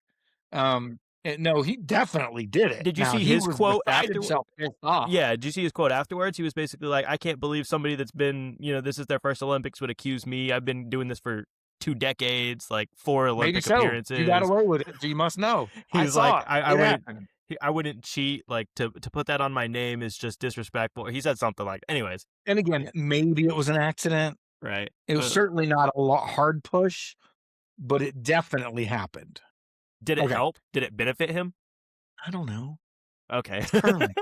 No, he definitely did it.
Did you
Now
see
he
his
was
quote
beside
after?
himself, pissed off.
Yeah. Did you see his quote afterwards? He was basically like, "I can't believe somebody that's been, you know, this is their first Olympics would accuse me. I've been doing this for 2 decades, like 4
Maybe
Olympic
so. You got
appearances."
away with it, so you must know. I
He's like,
saw it. It happened.
I wouldn't cheat. Like to put that on my name is just disrespectful. He said something like, anyways,
And again, maybe it was an accident.
right?
It was certainly not a hard push, but it definitely happened.
Did it
Okay.
help? Did it benefit him?
I don't know.
Okay.
It's curling.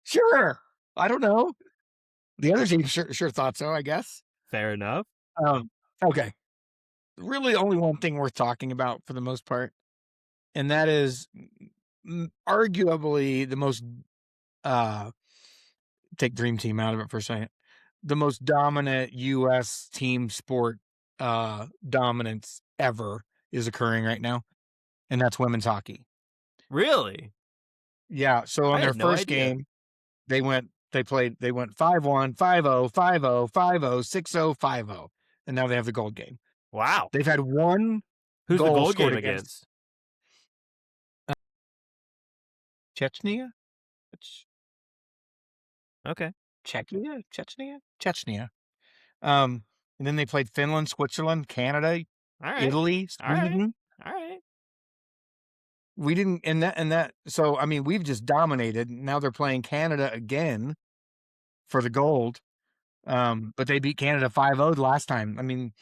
Sure. I don't know. The other team sure thought so, I guess.
Fair enough.
Okay. Really only one thing worth talking about for the most part, and that is arguably the most take Dream Team out of it for a second. The most dominant US team sport dominance ever is occurring right now, and that's women's hockey.
Really?
Yeah, so on
I
their
had no
first
idea.
game, they went 5-1, 5-0, 5-0, 5-0, 6-0, 5-0, and now they have the gold game.
Wow.
They've had one
Who's the
goal
gold
scored
game
against
against?
Chechnya?
Okay.
Chechnya. And then they played Finland, Switzerland, Canada,
All right.
Italy,
All right.
Sweden.
All right.
We didn't and that so, I mean, we've just dominated. Now they're playing Canada again for the gold. But they beat Canada 5-0 the last time. I mean,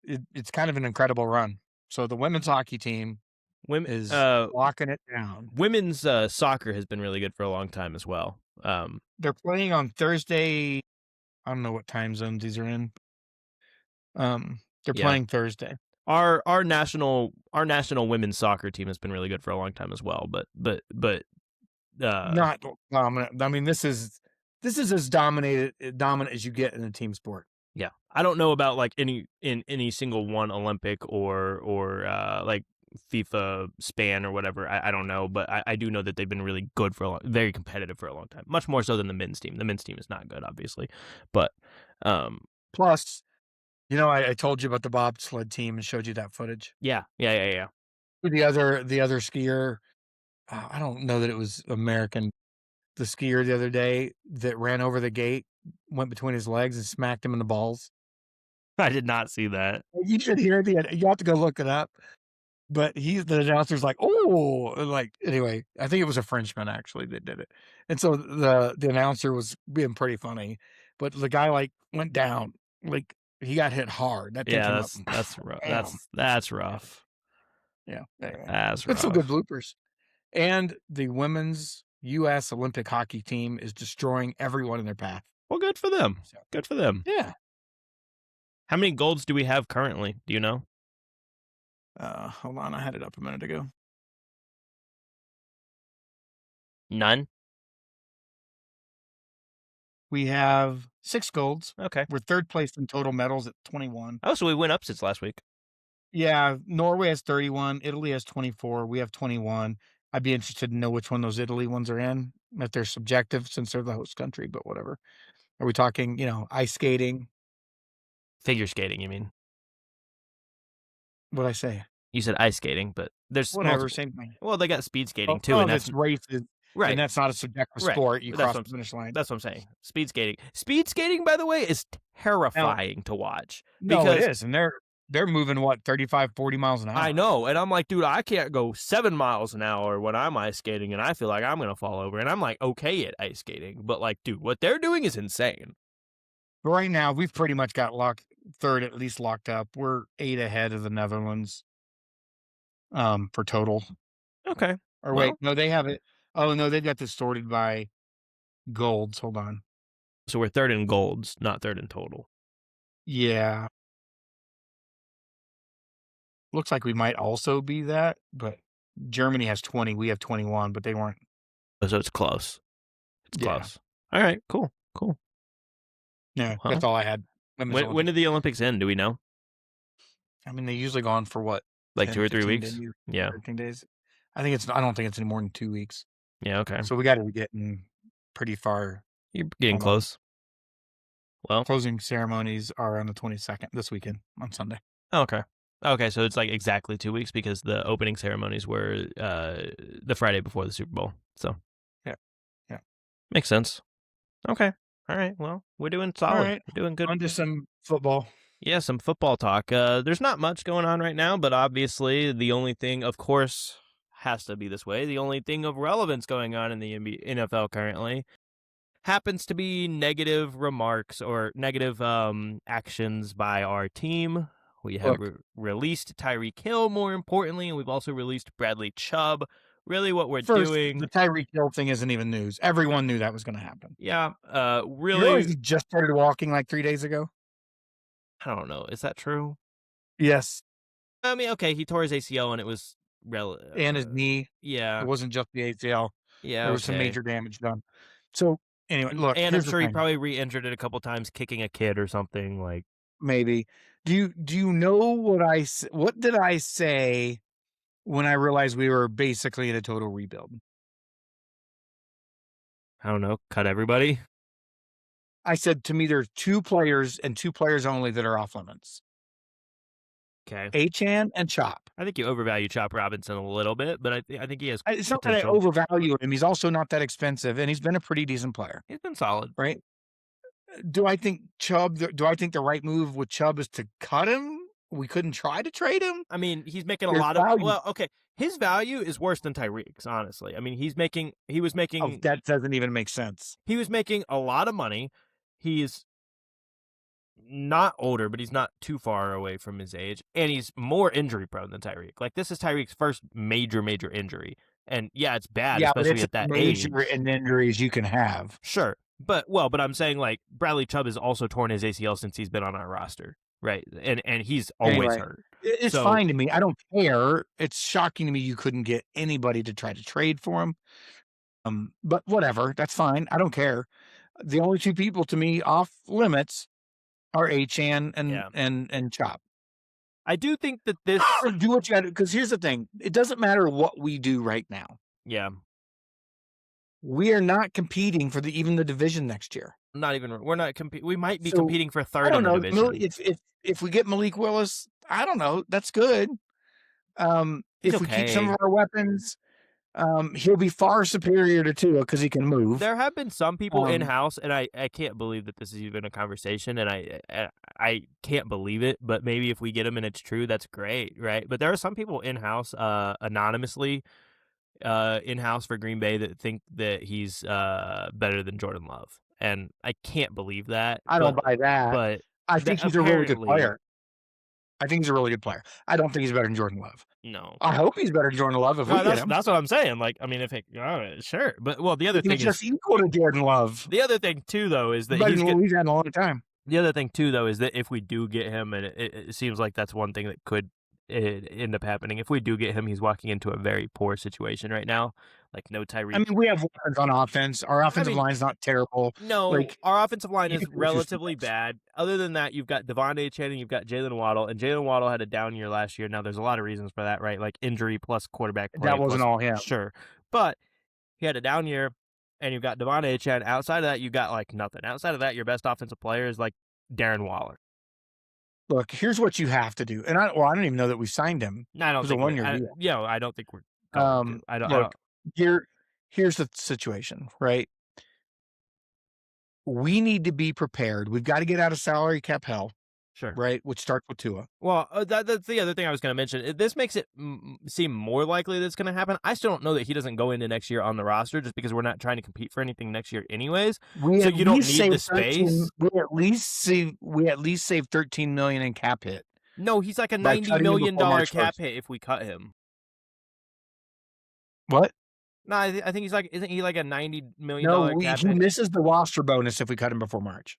it's kind of an incredible run. So the women's hockey team
Women
is locking it down.
women's soccer has been really good for a long time as well.
They're playing on Thursday. I don't know what time zones these are in. They're
Yeah.
playing Thursday.
Our national women's soccer team has been really good for a long time as well, but
Not dominant. I mean, this is as dominant as you get in a team sport.
yeah. I don't know about like any single one Olympic or like FIFA span or whatever. I don't know, but I do know that they've been really good for very competitive for a long time. Much more so than the men's team. The men's team is not good, obviously, but
Plus, I told you about the bobsled team and showed you that footage.
Yeah, yeah.
The other skier, I don't know that it was American. The skier the other day that ran over the gate, went between his legs and smacked him in the balls.
I did not see that.
You should hear you have to go look it up. But the announcer's like, "Oh," like, anyway, I think it was a Frenchman actually that did it. And so the announcer was being pretty funny, but the guy, like, went down, like, he got hit hard. That thing
Yeah,
came up,
that's rough.
bam.
That's rough.
Yeah, anyway,
That's
but some good
rough.
bloopers. And the women's US Olympic hockey team is destroying everyone in their path.
Well, good for them.
So,
Good for them.
yeah.
How many golds do we have currently? Do you know?
Hold on, I had it up a minute ago.
None.
We have 6 golds.
Okay.
We're 3rd place in total medals at 21.
Oh, so we went up since last week.
Yeah, Norway has 31, Italy has 24, we have 21. I'd be interested to know which one those Italy ones are in, if they're subjective since they're the host country, but whatever. Are we talking, ice skating?
Figure skating, you mean?
What'd I say?
You said ice skating, but there's
Whatever,
multiple.
same thing.
Well, they got speed skating too,
Some
and
of
that's
it's races, and
right.
that's not a subjective
Right.
sport. You
That's
cross
what
the finish line.
That's what I'm saying. Speed skating. Speed skating, by the way, is terrifying to watch
No, it
because
is, and they're moving, what, 35, 40 miles an hour.
I know, and I'm like, dude, I can't go 7 miles an hour when I'm ice skating, and I feel like I'm gonna fall over. And I'm like, okay at ice skating, but like, dude, what they're doing is insane.
But right now, we've pretty much got 3rd at least locked up. We're 8 ahead of the Netherlands, for total.
Okay.
Or wait,
Well,
no, they have it. Oh, no, they've got this sorted by golds. Hold on.
so we're 3rd in golds, not 3rd in total.
Yeah. Looks like we might also be that, but Germany has 20. We have 21, but they weren't.
So it's close. It's
Yeah.
close. All right. Cool.
Yeah,
Well,
that's all I had. Women's
when
Olympic.
did the Olympics end? Do we know?
I mean, they usually go on for what?
Like
10,
2 or 3
15
weeks?
days,
Yeah.
13 days. I don't think it's any more than 2 weeks.
Yeah. Okay.
So we got to be getting pretty far.
You're getting
along.
close. Well,
Closing ceremonies are on the 22nd this weekend on Sunday.
okay. Okay, so it's like exactly 2 weeks because the opening ceremonies were the Friday before the Super Bowl. So
Yeah. Yeah.
makes sense. Okay. All right. Well, we're doing solid.
All right.
We're doing good.
On to some football.
Yeah, some football talk. There's not much going on right now, but obviously the only thing, of course, has to be this way. The only thing of relevance going on in the NFL currently happens to be negative remarks or negative actions by our team. We have released Tyreek Hill, more importantly, and we've also released Bradley Chubb. Really what we're
First,
doing...
the Tyreek Hill thing isn't even news. Everyone knew that was going to happen.
Yeah,
You
really...
realize he just started walking like 3 days ago?
I don't know. Is that true?
Yes.
I mean, okay, he tore his ACL and it was...
And his knee.
Yeah.
It wasn't just the ACL.
Yeah,
There was some major damage done. So, anyway, look,
and I'm
here's the
sure he
thing.
probably re-injured it a couple times kicking a kid or something. Like,
Maybe. Do you know what did I say when I realized we were basically in a total rebuild?
I don't know, cut everybody?
I said, to me, there's 2 players and 2 players only that are off limits.
Okay.
Achane and Chop.
I think you overvalue Chop Robinson a little bit, but I think he has
It's not that I
potential.
overvalue him. He's also not that expensive, and he's been a pretty decent player,
He's been solid.
right? Do I think the right move with Chubb is to cut him? We couldn't try to trade him?
I mean, he's making a
There's
lot of...
value.
Well, okay, his value is worse than Tyreek's, honestly. I mean, he was making...
Oh, that doesn't even make sense.
He was making a lot of money. He's not older, but he's not too far away from his age, and he's more injury prone than Tyreek. Like, this is Tyreek's first major injury, and yeah, it's bad, especially
but it's
at that
major
age.
injuries you can have.
Sure, but I'm saying, like, Bradley Chubb has also torn his ACL since he's been on our roster, right? And he's always hurt.
It's fine to me. I don't care. It's shocking to me you couldn't get anybody to try to trade for him. But whatever, that's fine. I don't care. The only 2 people to me off limits are Achane and Chop.
I do think that this...
Do what you got to, because here's the thing. It doesn't matter what we do right now.
Yeah.
We are not competing for even the division next year.
We're not we might be
So,
competing for
I
third in
don't
the
know,
division.
if we get Malik Willis, I don't know, that's good.
He's
If we keep some
okay.
of our weapons, he'll be far superior to Tua because he can move.
There have been some people
Um,
in-house, and I can't believe that this is even a conversation, and I can't believe it, but maybe if we get him and it's true, that's great, right? But there are some people in-house, anonymously, in-house for Green Bay that think that he's, better than Jordan Love, and I can't believe that,
I don't buy that.
but
I
that
think he's a really good
apparently
player. I think he's a really good player. I don't think he's better than Jordan Love.
no.
I hope he's better than Jordan Love if we
No,
get him.
that's what I'm saying, like, I mean, if it sure, but well,
If he's just equal to Jordan Love,
the other thing too, though, is
he's
that
better than what we've had in a long time.
the other thing too, though, is that if we do get him, and it seems like that's one thing that could end up happening. If we do get him, he's walking into a very poor situation right now. Like no
I
Tyreek.
mean, we have weapons on offense. Our
I
offensive
mean,
line's not terrible.
no,
Like,
our offensive line
you
is
can go through some
relatively
things.
bad. Other than that, you've got Devontae Channing, you've got Jalen Waddle, and Jalen Waddle had a down year last year. Now, there's a lot of reasons for that, right? Like injury plus quarterback
That
play
wasn't
plus
all him.
sure, but he had a down year, and you've got Devontae Channing. Outside of that, you got like nothing. Outside of that, your best offensive player is like Darren Waller.
Look, here's what you have to do. And I don't even know that we signed him.
No, I
It
don't
was a
think we're.
1-year deal.
I don't think we're going to. I don't.
Look, here's the situation, right? We need to be prepared. We've got to get out of salary cap hell,
Sure.
right? Which starts with Tua.
Well, that's the other thing I was going to mention. This makes it seem more likely that it's going to happen. I still don't know that he doesn't go into next year on the roster, just because we're not trying to compete for anything next year, anyways. So you don't need the space.
We at least save 13 million in cap hit.
No, he's like a
By
$90
cutting him
million
before March
cap
1st.
hit if we cut him.
What?
No, I think he's like, isn't he like a $90 million
No,
cap
he
hit?
misses the roster bonus if we cut him before March.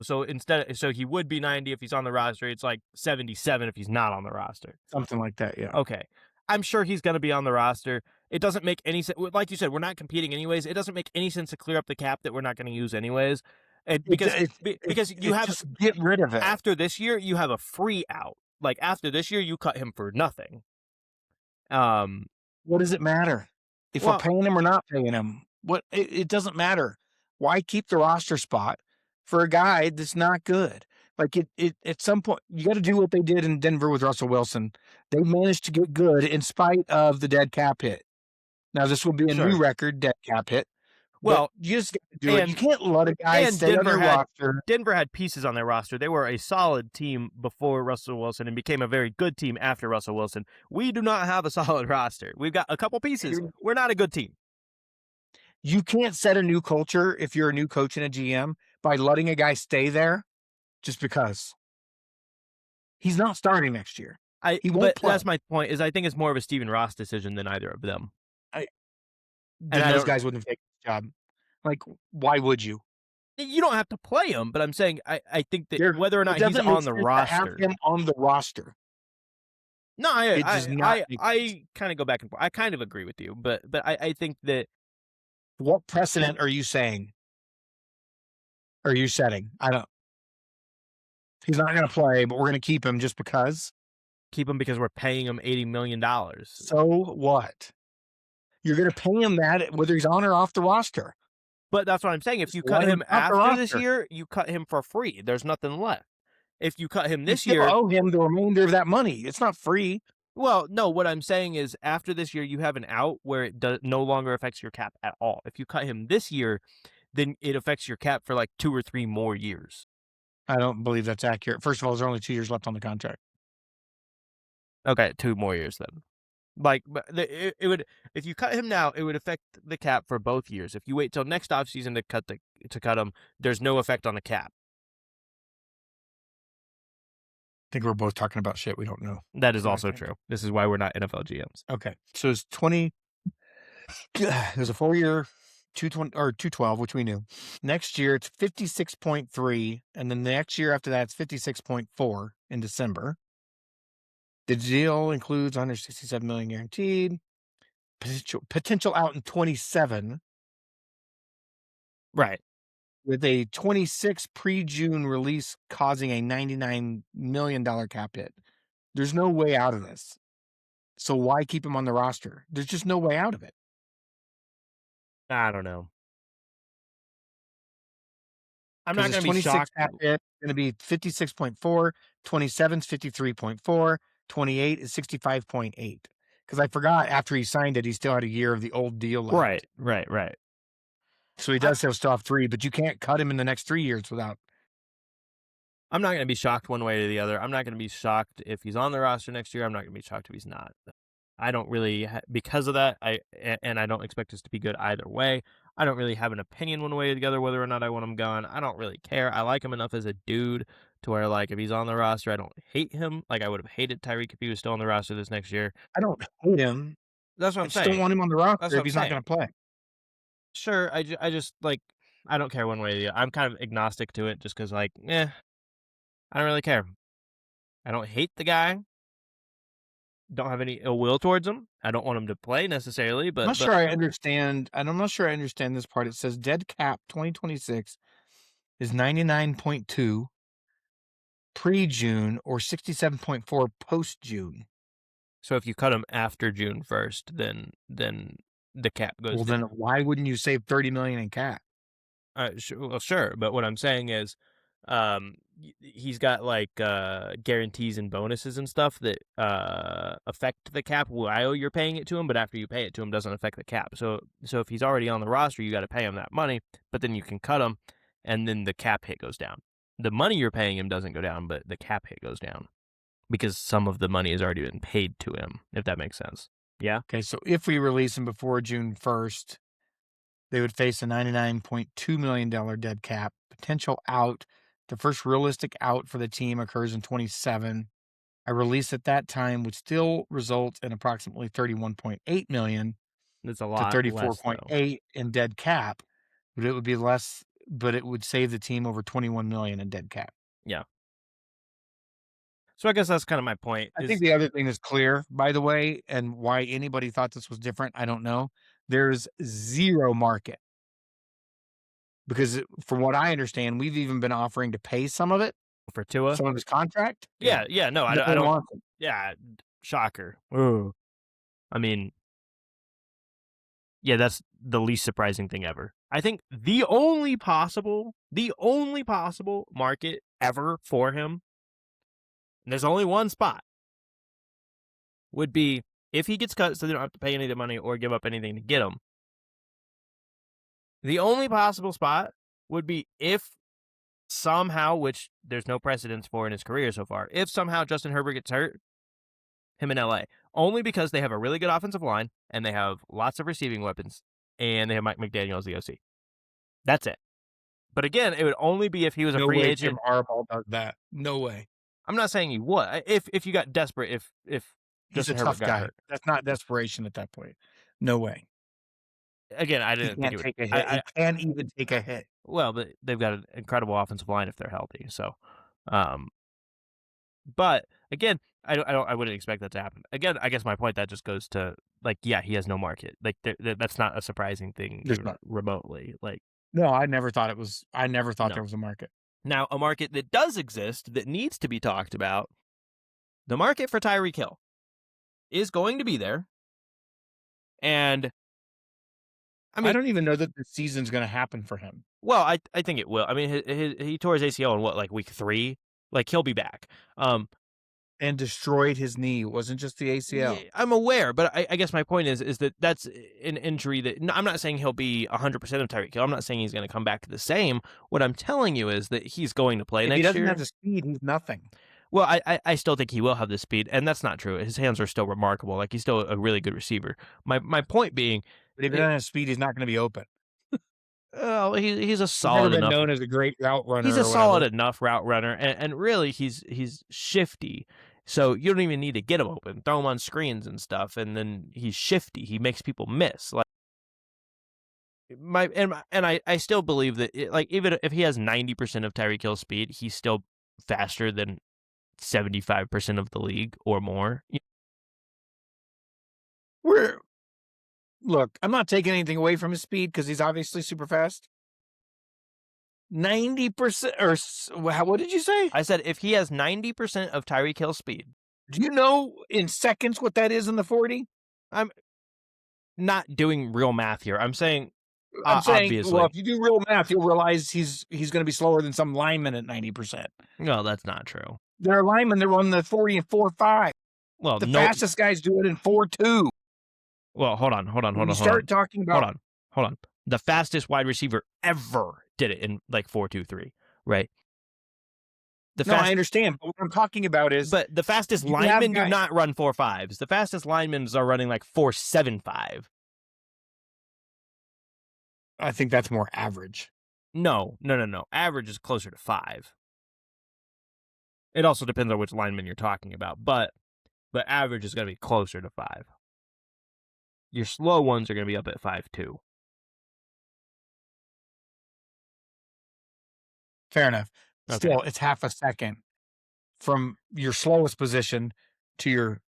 So so he would be 90 if he's on the roster. It's like 77 if he's not on the roster.
Something like that, yeah.
Okay. I'm sure he's going to be on the roster. It doesn't make any sense. Like you said, we're not competing anyways. It doesn't make any sense to clear up the cap that we're not going to use anyways. And because you have
just get rid of it.
after this year, you have a free out. Like after this year, you cut him for nothing.
What does it matter if we're paying him or not paying him? It doesn't matter. Why keep the roster spot for a guy that's not good? Like it at some point you got to do what they did in Denver with Russell Wilson. They managed to get good in spite of the dead cap hit. Now this will be a new record dead cap hit. Well, you just got to do it. You can't let a guy stay on your roster.
Denver had pieces on their roster. They were a solid team before Russell Wilson and became a very good team after Russell Wilson. We do not have a solid roster. We've got a couple pieces. We're not a good team.
You can't set a new culture if you're a new coach and a GM by letting a guy stay there just because. He's not starting next year. He won't play.
That's my point, is I think it's more of a Stephen Ross decision than either of them.
Then those guys wouldn't take the job. Like, why would you?
You don't have to play him, but I'm saying I think that whether or not he's on the roster.
Have him on the roster.
No, I kind of go back and forth. I kind of agree with you, but I think that.
What precedent are you saying? Are you setting? I don't. He's not going to play, but we're going to keep him just because.
Keep him because we're paying him $80 million.
So what? You're going to pay him that whether he's on or off the roster.
But that's what I'm saying. If you cut him after this year, you cut him for free. There's nothing left. If you cut him this year,
you owe him the remainder of that money. It's not free.
Well, no, what I'm saying is after this year, you have an out where it no longer affects your cap at all. If you cut him this year, then it affects your cap for like 2 or 3 more years.
I don't believe that's accurate. First of all, there's only 2 years left on the contract.
Okay, 2 more years then. Like, but it would, if you cut him now, it would affect the cap for both years. If you wait till next offseason to cut him, there's no effect on the cap.
I think we're both talking about shit we don't know.
That is also true. This is why we're not NFL GMs.
Okay. So it's 20. There's a 4-year 220 or 212, which we knew. Next year it's 56.3, and then the next year after that it's 56.4 in December. The deal includes 167 million guaranteed. Potential out in 27.
Right.
With a 26 pre-June release causing a $99 million cap hit. There's no way out of this. So why keep him on the roster? There's just no way out of it.
I don't know. I'm
Because
not
his
going to be
26
shocked.
cap hit is going to be 56.4, 27 is 53.4, 28 is 65.8. Because I forgot after he signed it, he still had a year of the old deal left.
Right.
So he
I,
does still have 3, but you can't cut him in the next 3 years without.
I'm not going to be shocked one way or the other. I'm not going to be shocked if he's on the roster next year. I'm not going to be shocked if he's not. I don't really because of that. I don't expect this to be good either way. I don't really have an opinion one way or the other whether or not I want him gone. I don't really care. I like him enough as a dude to where like if he's on the roster, I don't hate him. Like I would have hated Tyreek if he was still on the roster this next year.
I don't hate him.
That's what
I
I'm
just don't
saying.
want him on the
That's
roster
what
if
I'm
he's not going
saying.
to play.
Sure, I just like I don't care one way or the other. I'm kind of agnostic to it just because like I don't really care. I don't hate the guy. Don't have any ill will towards him. I don't want him to play necessarily,
I'm
but
not sure I understand. And I'm not sure I understand this part. It says dead cap 2026 is 99.2 pre-June or 67.4 post-June.
so if you cut him after June 1st, then the cap goes
Well, then
down.
why wouldn't you save 30 million in cap?
Well, sure, but what I'm saying is, he's got like guarantees and bonuses and stuff that affect the cap while you're paying it to him, but after you pay it to him, doesn't affect the cap. So if he's already on the roster, you got to pay him that money, but then you can cut him, and then the cap hit goes down. The money you're paying him doesn't go down, but the cap hit goes down because some of the money has already been paid to him. If that makes sense. Yeah.
Okay, so if we release him before June 1st, they would face a $99.2 million dead cap. Potential out. The first realistic out for the team occurs in 27. A release at that time would still result in approximately 31.8 million
It's a
to
lot less though.
34.8 in dead cap, but it would be less, but it would save the team over 21 million in dead cap.
Yeah. So I guess that's kind of my point.
I
Is
think the other thing is clear, by the way, and why anybody thought this was different, I don't know. There's zero market because from what I understand, we've even been offering to pay some of it,
for Tua?
some of his contract.
Yeah. No,
No
I
one
don't.
wants it.
Yeah, shocker. Ooh. I mean, yeah, that's the least surprising thing ever. I think the only possible market ever for him, and there's only one spot, would be if he gets cut so they don't have to pay any of the money or give up anything to get him. The only possible spot would be if somehow, which there's no precedence for in his career so far, if somehow Justin Herbert gets hurt, him in LA, only because they have a really good offensive line and they have lots of receiving weapons and they have Mike McDaniel as the OC. That's it. But again, it would only be if he was a
No
free
way
agent.
Jim Harbaugh does that. No way.
I'm not saying he would. If you got desperate, if
He's
Justin
a
Herbert
tough
got
guy.
hurt.
That's not desperation at that point. No way.
Again, I
He
didn't think
can't
it would.
take a hit. He can't even take a hit.
Well, but they've got an incredible offensive line if they're healthy. So, but again, I wouldn't expect that to happen. Again, I guess my point that just goes to like, yeah, he has no market. Like that's not a surprising thing
There's
even
not.
remotely. Like,
No, I never thought it was. I never thought
no.
there was a market.
Now, a market that does exist that needs to be talked about, the market for Tyreek Hill is going to be there. And I mean,
I don't even know that the season's going to happen for him.
well, I think it will. I mean, he tore his ACL in what, like week 3? Like he'll be back.
And destroyed his knee. It wasn't just the ACL.
Yeah, I'm aware, but I guess my point is that that's an injury that I'm not saying he'll be 100% of Tyreek Hill. I'm not saying he's going to come back to the same. What I'm telling you is that he's going to play
If
next
he doesn't
year.
have the speed, he's nothing.
Well, I still think he will have the speed, and that's not true. His hands are still remarkable. Like he's still a really good receiver. My point being,
But if he doesn't have speed, he's not going to be open.
well, he's a
He's never
solid
been
enough.
known as a great route runner.
He's a
or
solid
whatever.
enough route runner, and really he's shifty. So you don't even need to get him open. Throw him on screens and stuff, and then he's shifty. He makes people miss. Like I still believe that like even if he has 90% of Tyreek Hill's speed, he's still faster than 75% of the league or more.
Look, I'm not taking anything away from his speed because he's obviously super fast. 90% or what did you say?
I said if he has 90% of Tyreek Hill's speed.
Do you know in seconds what that is in the 40?
I'm not doing real math here. I'm saying
I'm saying, well,
Obviously.
if you do real math, you'll realize he's going to be slower than some linemen at 90%.
No, that's not true.
There are linemen that run the 40 and 4.5.
Well,
The
no.
fastest guys do it in 4.2.
Well, hold on.
When you start talking about,
Hold on. The fastest wide receiver ever did it in like 4.23, right?
I understand, but what I'm talking about is,
but the fastest linemen do not run 4.5s. The fastest linemen are running like 4.75.
I think that's more average.
No. Average is closer to 5. It also depends on which lineman you're talking about, but average is going to be closer to 5. Your slow ones are going to be up at 5.2.
Fair enough.
Okay.
Still, it's half a second from your slowest position to your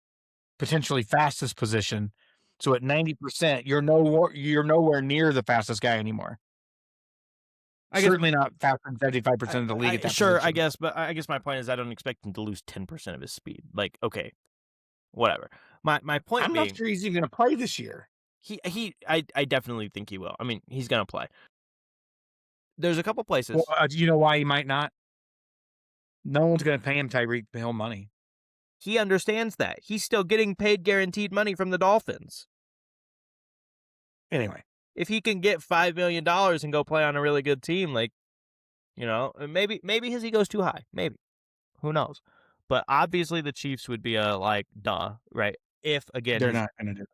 potentially fastest position. So at 90%, you're nowhere near the fastest guy anymore. Certainly not faster than 75% of the league at that
Sure,
position.
I guess, but I guess my point is I don't expect him to lose 10% of his speed. Like, okay, whatever. My point
I'm
being,
not sure he's even going to play this year.
I definitely think he will. I mean, he's going to play. There's a couple places.
Well, do you know why he might not? No one's going to pay him Tyreek Hill money.
He understands that. He's still getting paid guaranteed money from the Dolphins.
Anyway,
if he can get $5 million and go play on a really good team, like, you know, maybe his ego's too high. Maybe. Who knows? But obviously the Chiefs would be duh, right? If, again,
they're not going to do it.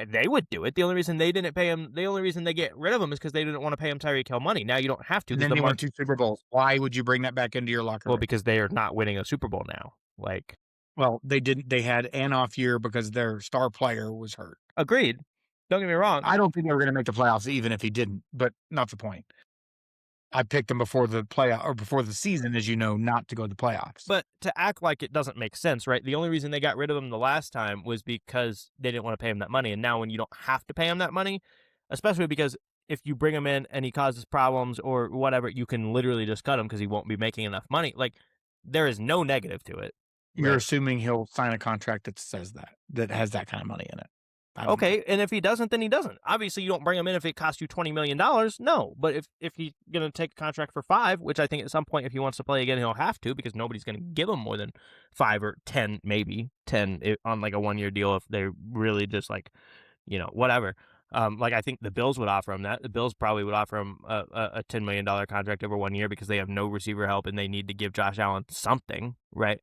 They would do it. The only reason they didn't pay him, the only reason they get rid of him is because they didn't want to pay him Tyreek Hill money. Now you don't have to.
And then they won 2 Super Bowls. Why would you bring that back into your locker room?
Well, because they are not winning a Super Bowl now. Like,
well, they didn't. They had an off year because their star player was hurt.
Agreed. Don't get me wrong.
I don't think they were going to make the playoffs even if he didn't, but not the point. I picked them before the playoff or before the season, as you know, not to go to the playoffs.
But to act like it doesn't make sense, right? The only reason they got rid of him the last time was because they didn't want to pay him that money. And now when you don't have to pay him that money, especially because if you bring him in and he causes problems or whatever, you can literally just cut him because he won't be making enough money. Like, there is no negative to it.
You're assuming he'll sign a contract that says that has that kind of money in it.
Okay, and if he doesn't, then he doesn't. Obviously, you don't bring him in if it costs you $20 million. No, but if he's going to take a contract for 5, which I think at some point, if he wants to play again, he'll have to because nobody's going to give him more than 5 or 10, maybe 10 on like a 1-year deal if they're really just like, you know, whatever. Like I think the Bills would offer him that. The Bills probably would offer him a $10 million contract over 1 year because they have no receiver help and they need to give Josh Allen something, right?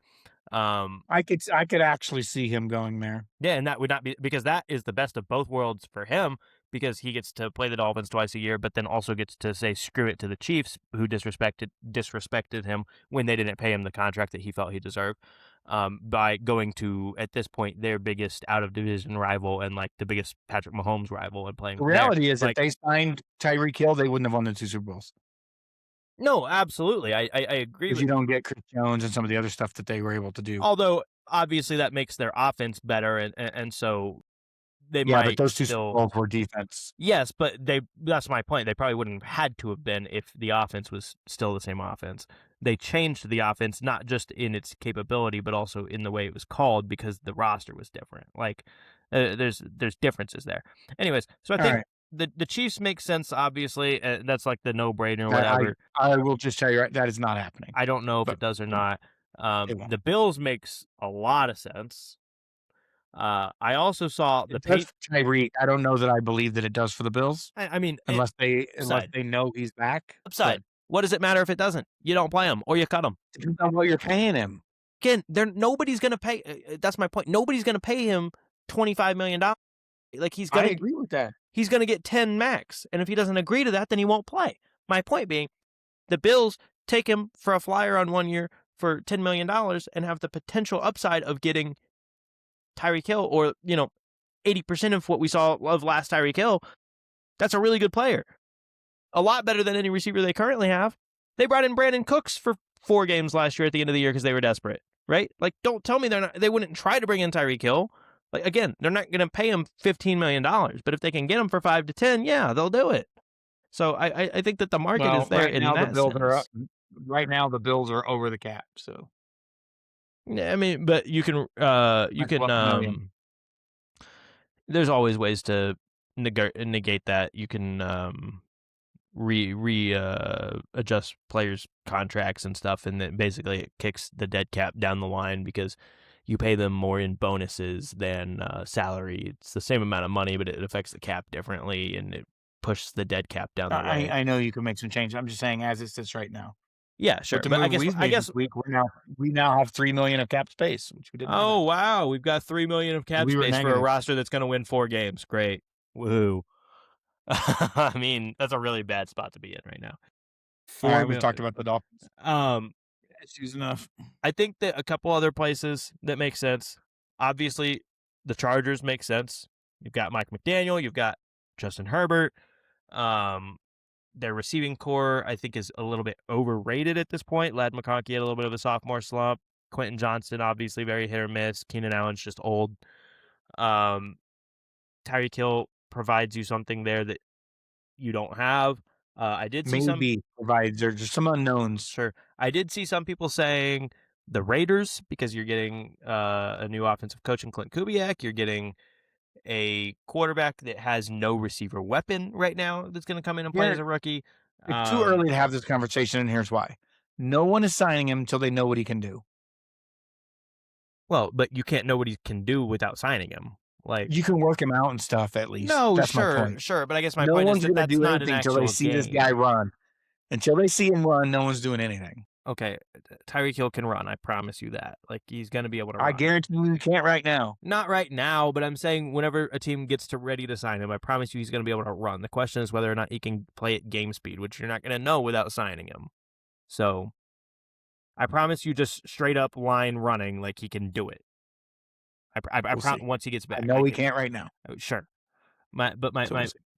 I could actually see him going there.
Yeah, and that would not be because that is the best of both worlds for him because he gets to play the Dolphins twice a year, but then also gets to say screw it to the Chiefs who disrespected him when they didn't pay him the contract that he felt he deserved. By going to at this point their biggest out of division rival and like the biggest Patrick Mahomes rival and playing.
The reality is, if they signed Tyreek Hill, they wouldn't have won the 2 Super Bowls.
No, absolutely. I agree.
Because you don't get Chris Jones and some of the other stuff that they were able to do.
Although, obviously, that makes their offense better, and so they might.
Yeah, but those 2
still...
Super Bowls were defense.
Yes, but that's my point. They probably wouldn't have had to have been if the offense was still the same offense. They changed the offense, not just in its capability, but also in the way it was called because the roster was different. Like, there's differences there. Anyways, so I think... Right. The Chiefs make sense, obviously. That's like the no-brainer, whatever.
I will just tell you, that is not happening.
I don't know if it does or not. The Bills makes a lot of sense. I also saw the
Tyreek. I don't know that I believe that it does for the Bills.
I mean,
unless they know he's back.
Upside. What does it matter if it doesn't? You don't play him or you cut him.
Depends on what you're paying him.
Again, nobody's going to pay. That's my point. Nobody's going to pay him $25 million. Like he's going.
I agree with that.
He's going to get 10 max, and if he doesn't agree to that, then he won't play. My point being, the Bills take him for a flyer on 1 year for $10 million and have the potential upside of getting Tyreek Hill or, 80% of what we saw of last Tyreek Hill. That's a really good player. A lot better than any receiver they currently have. They brought in Brandon Cooks for 4 games last year at the end of the year because they were desperate, right? Like, don't tell me they wouldn't try to bring in Tyreek Hill. Like, again, they're not going to pay him $15 million, but if they can get him for 5 to 10, yeah, they'll do it. So I think that the market is there.
Right now, the Bills are up. Right now, the Bills are over the cap. So,
yeah, I mean, but you can. There's always ways to negate that. You can adjust players' contracts and stuff, and then basically it kicks the dead cap down the line because you pay them more in bonuses than salary. It's the same amount of money, but it affects the cap differently, and it pushes the dead cap down the way.
I know you can make some changes. I'm just saying as it sits right now.
Yeah, sure.
With the
But
move we've
I
made
guess.
this week, we now have $3 million of cap space, which we didn't have.
Oh wow, we've got $3 million of cap
We were
space for a
negative.
roster that's going to win 4 games. Great, woohoo! I mean, that's a really bad spot to be in right now.
All
4
right, we've
million.
talked about the Dolphins.
It's
enough.
I think that a couple other places that make sense. Obviously, the Chargers make sense. You've got Mike McDaniel. You've got Justin Herbert. Their receiving core, I think, is a little bit overrated at this point. Ladd McConkey had a little bit of a sophomore slump. Quentin Johnston, obviously, very hit or miss. Keenan Allen's just old. Tyreek Hill provides you something there that you don't have. I did see some
provides. There's just some unknowns.
Sure. I did see some people saying the Raiders because you're getting a new offensive coach in Clint Kubiak. You're getting a quarterback that has no receiver weapon right now that's going to come in and play as a rookie.
It's too early to have this conversation, and here's why. No one is signing him until they know what he can do.
Well, but you can't know what he can do without signing him. Like
you can work him out and stuff at least.
No,
that's
sure,
my point.
sure. But I guess my point is that that's
do
not an
anything
actual
until they see this guy run. Until they see him run, no one's doing anything.
Okay, Tyreek Hill can run. I promise you that. Like he's going to be able to run.
I guarantee you can't right now.
Not right now, but I'm saying whenever a team gets ready to sign him, I promise you he's going to be able to run. The question is whether or not he can play at game speed, which you're not going to know without signing him. So I promise you just straight up line running, like he can do it. Once he gets back.
I know he can't right now.
Sure. My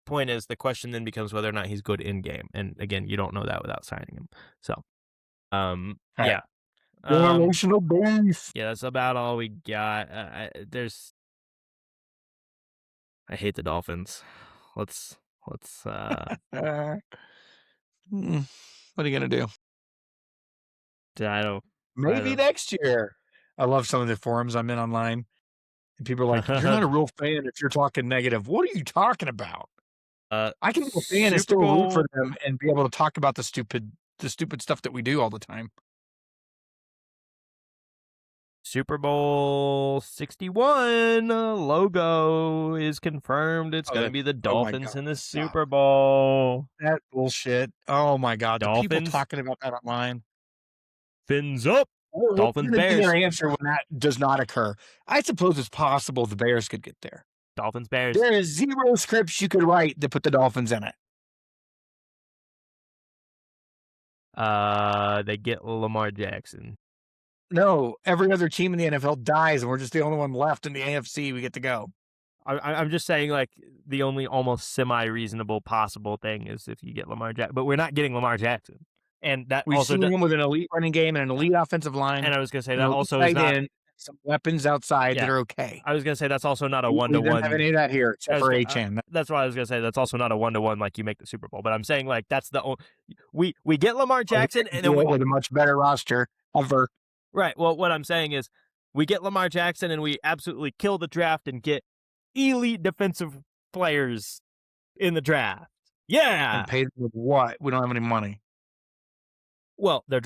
point is the question then becomes whether or not he's good in game. And again, you don't know that without signing him. So, yeah.
Generational base.
Yeah, that's about all we got. I hate the Dolphins. Let's
what are you gonna do?
I don't.
Maybe next year. I love some of the forums I'm in online. And people are like, you're not a real fan if you're talking negative. What are you talking about? I can be a fan and still root for them and be able to talk about the stupid stuff that we do all the time.
Super Bowl 61 logo is confirmed. It's going to be the Dolphins in the Super Bowl.
That bullshit. Oh my God.
Dolphins.
The people talking about that online.
Fins up. Dolphins Bears.
Their answer when that does not occur. I suppose it's possible the Bears could get there.
Dolphins Bears.
There is 0 scripts you could write to put the Dolphins in it.
They get Lamar Jackson.
No, every other team in the NFL dies, and we're just the only one left in the AFC. We get to go.
I'm just saying, like, the only almost semi-reasonable possible thing is if you get Lamar Jackson. But we're not getting Lamar Jackson. And that
we've
also
seen him with an elite running game and an elite offensive line.
And I was going to say that also is not
some weapons outside that are okay.
I was going to say that's also not a 1-to-1. We don't
have any of that here except for HN.
That's why I was going to say that's also not a 1-to-1 like you make the Super Bowl. But I'm saying like that's the only we get Lamar Jackson and then
with a much better roster ever.
Right. Well, what I'm saying is we get Lamar Jackson and we absolutely kill the draft and get elite defensive players in the draft. Yeah.
And paid with what? We don't have any money.
Well, they're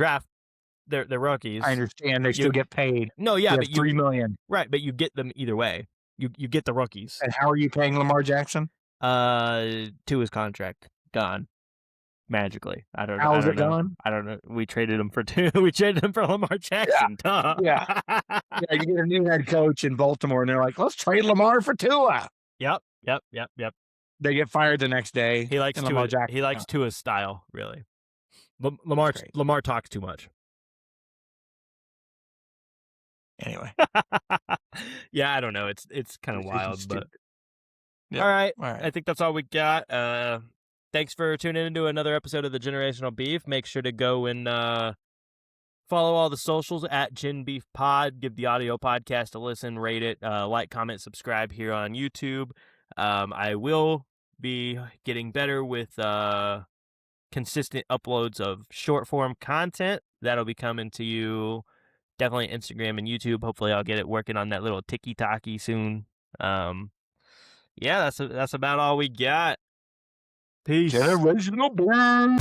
rookies.
I understand. They still get paid.
No, yeah, but
$3 million.
Right, but you get them either way. You get the rookies.
And how are you paying Lamar Jackson?
To his contract. Gone. Magically. I don't know.
How is it gone?
I don't know. We traded him for we traded him for Lamar Jackson.
Yeah. You get a new head coach in Baltimore and they're like, let's trade Lamar for Tua.
Yep.
They get fired the next day.
He likes Tua. He likes Tua's style, really. Lamar talks too much.
Anyway.
Yeah, I don't know. It's kind of wild, but yep. All right. I think that's all we got. Thanks for tuning into another episode of the Generational Beef. Make sure to go and follow all the socials at Gen Beef Pod. Give the audio podcast a listen, rate it, like, comment, subscribe here on YouTube. I will be getting better with consistent uploads of short form content. That'll be coming to you definitely Instagram and YouTube. Hopefully I'll get it working on that little TikTok soon. Yeah, that's about all we got. Peace.
Generational burn.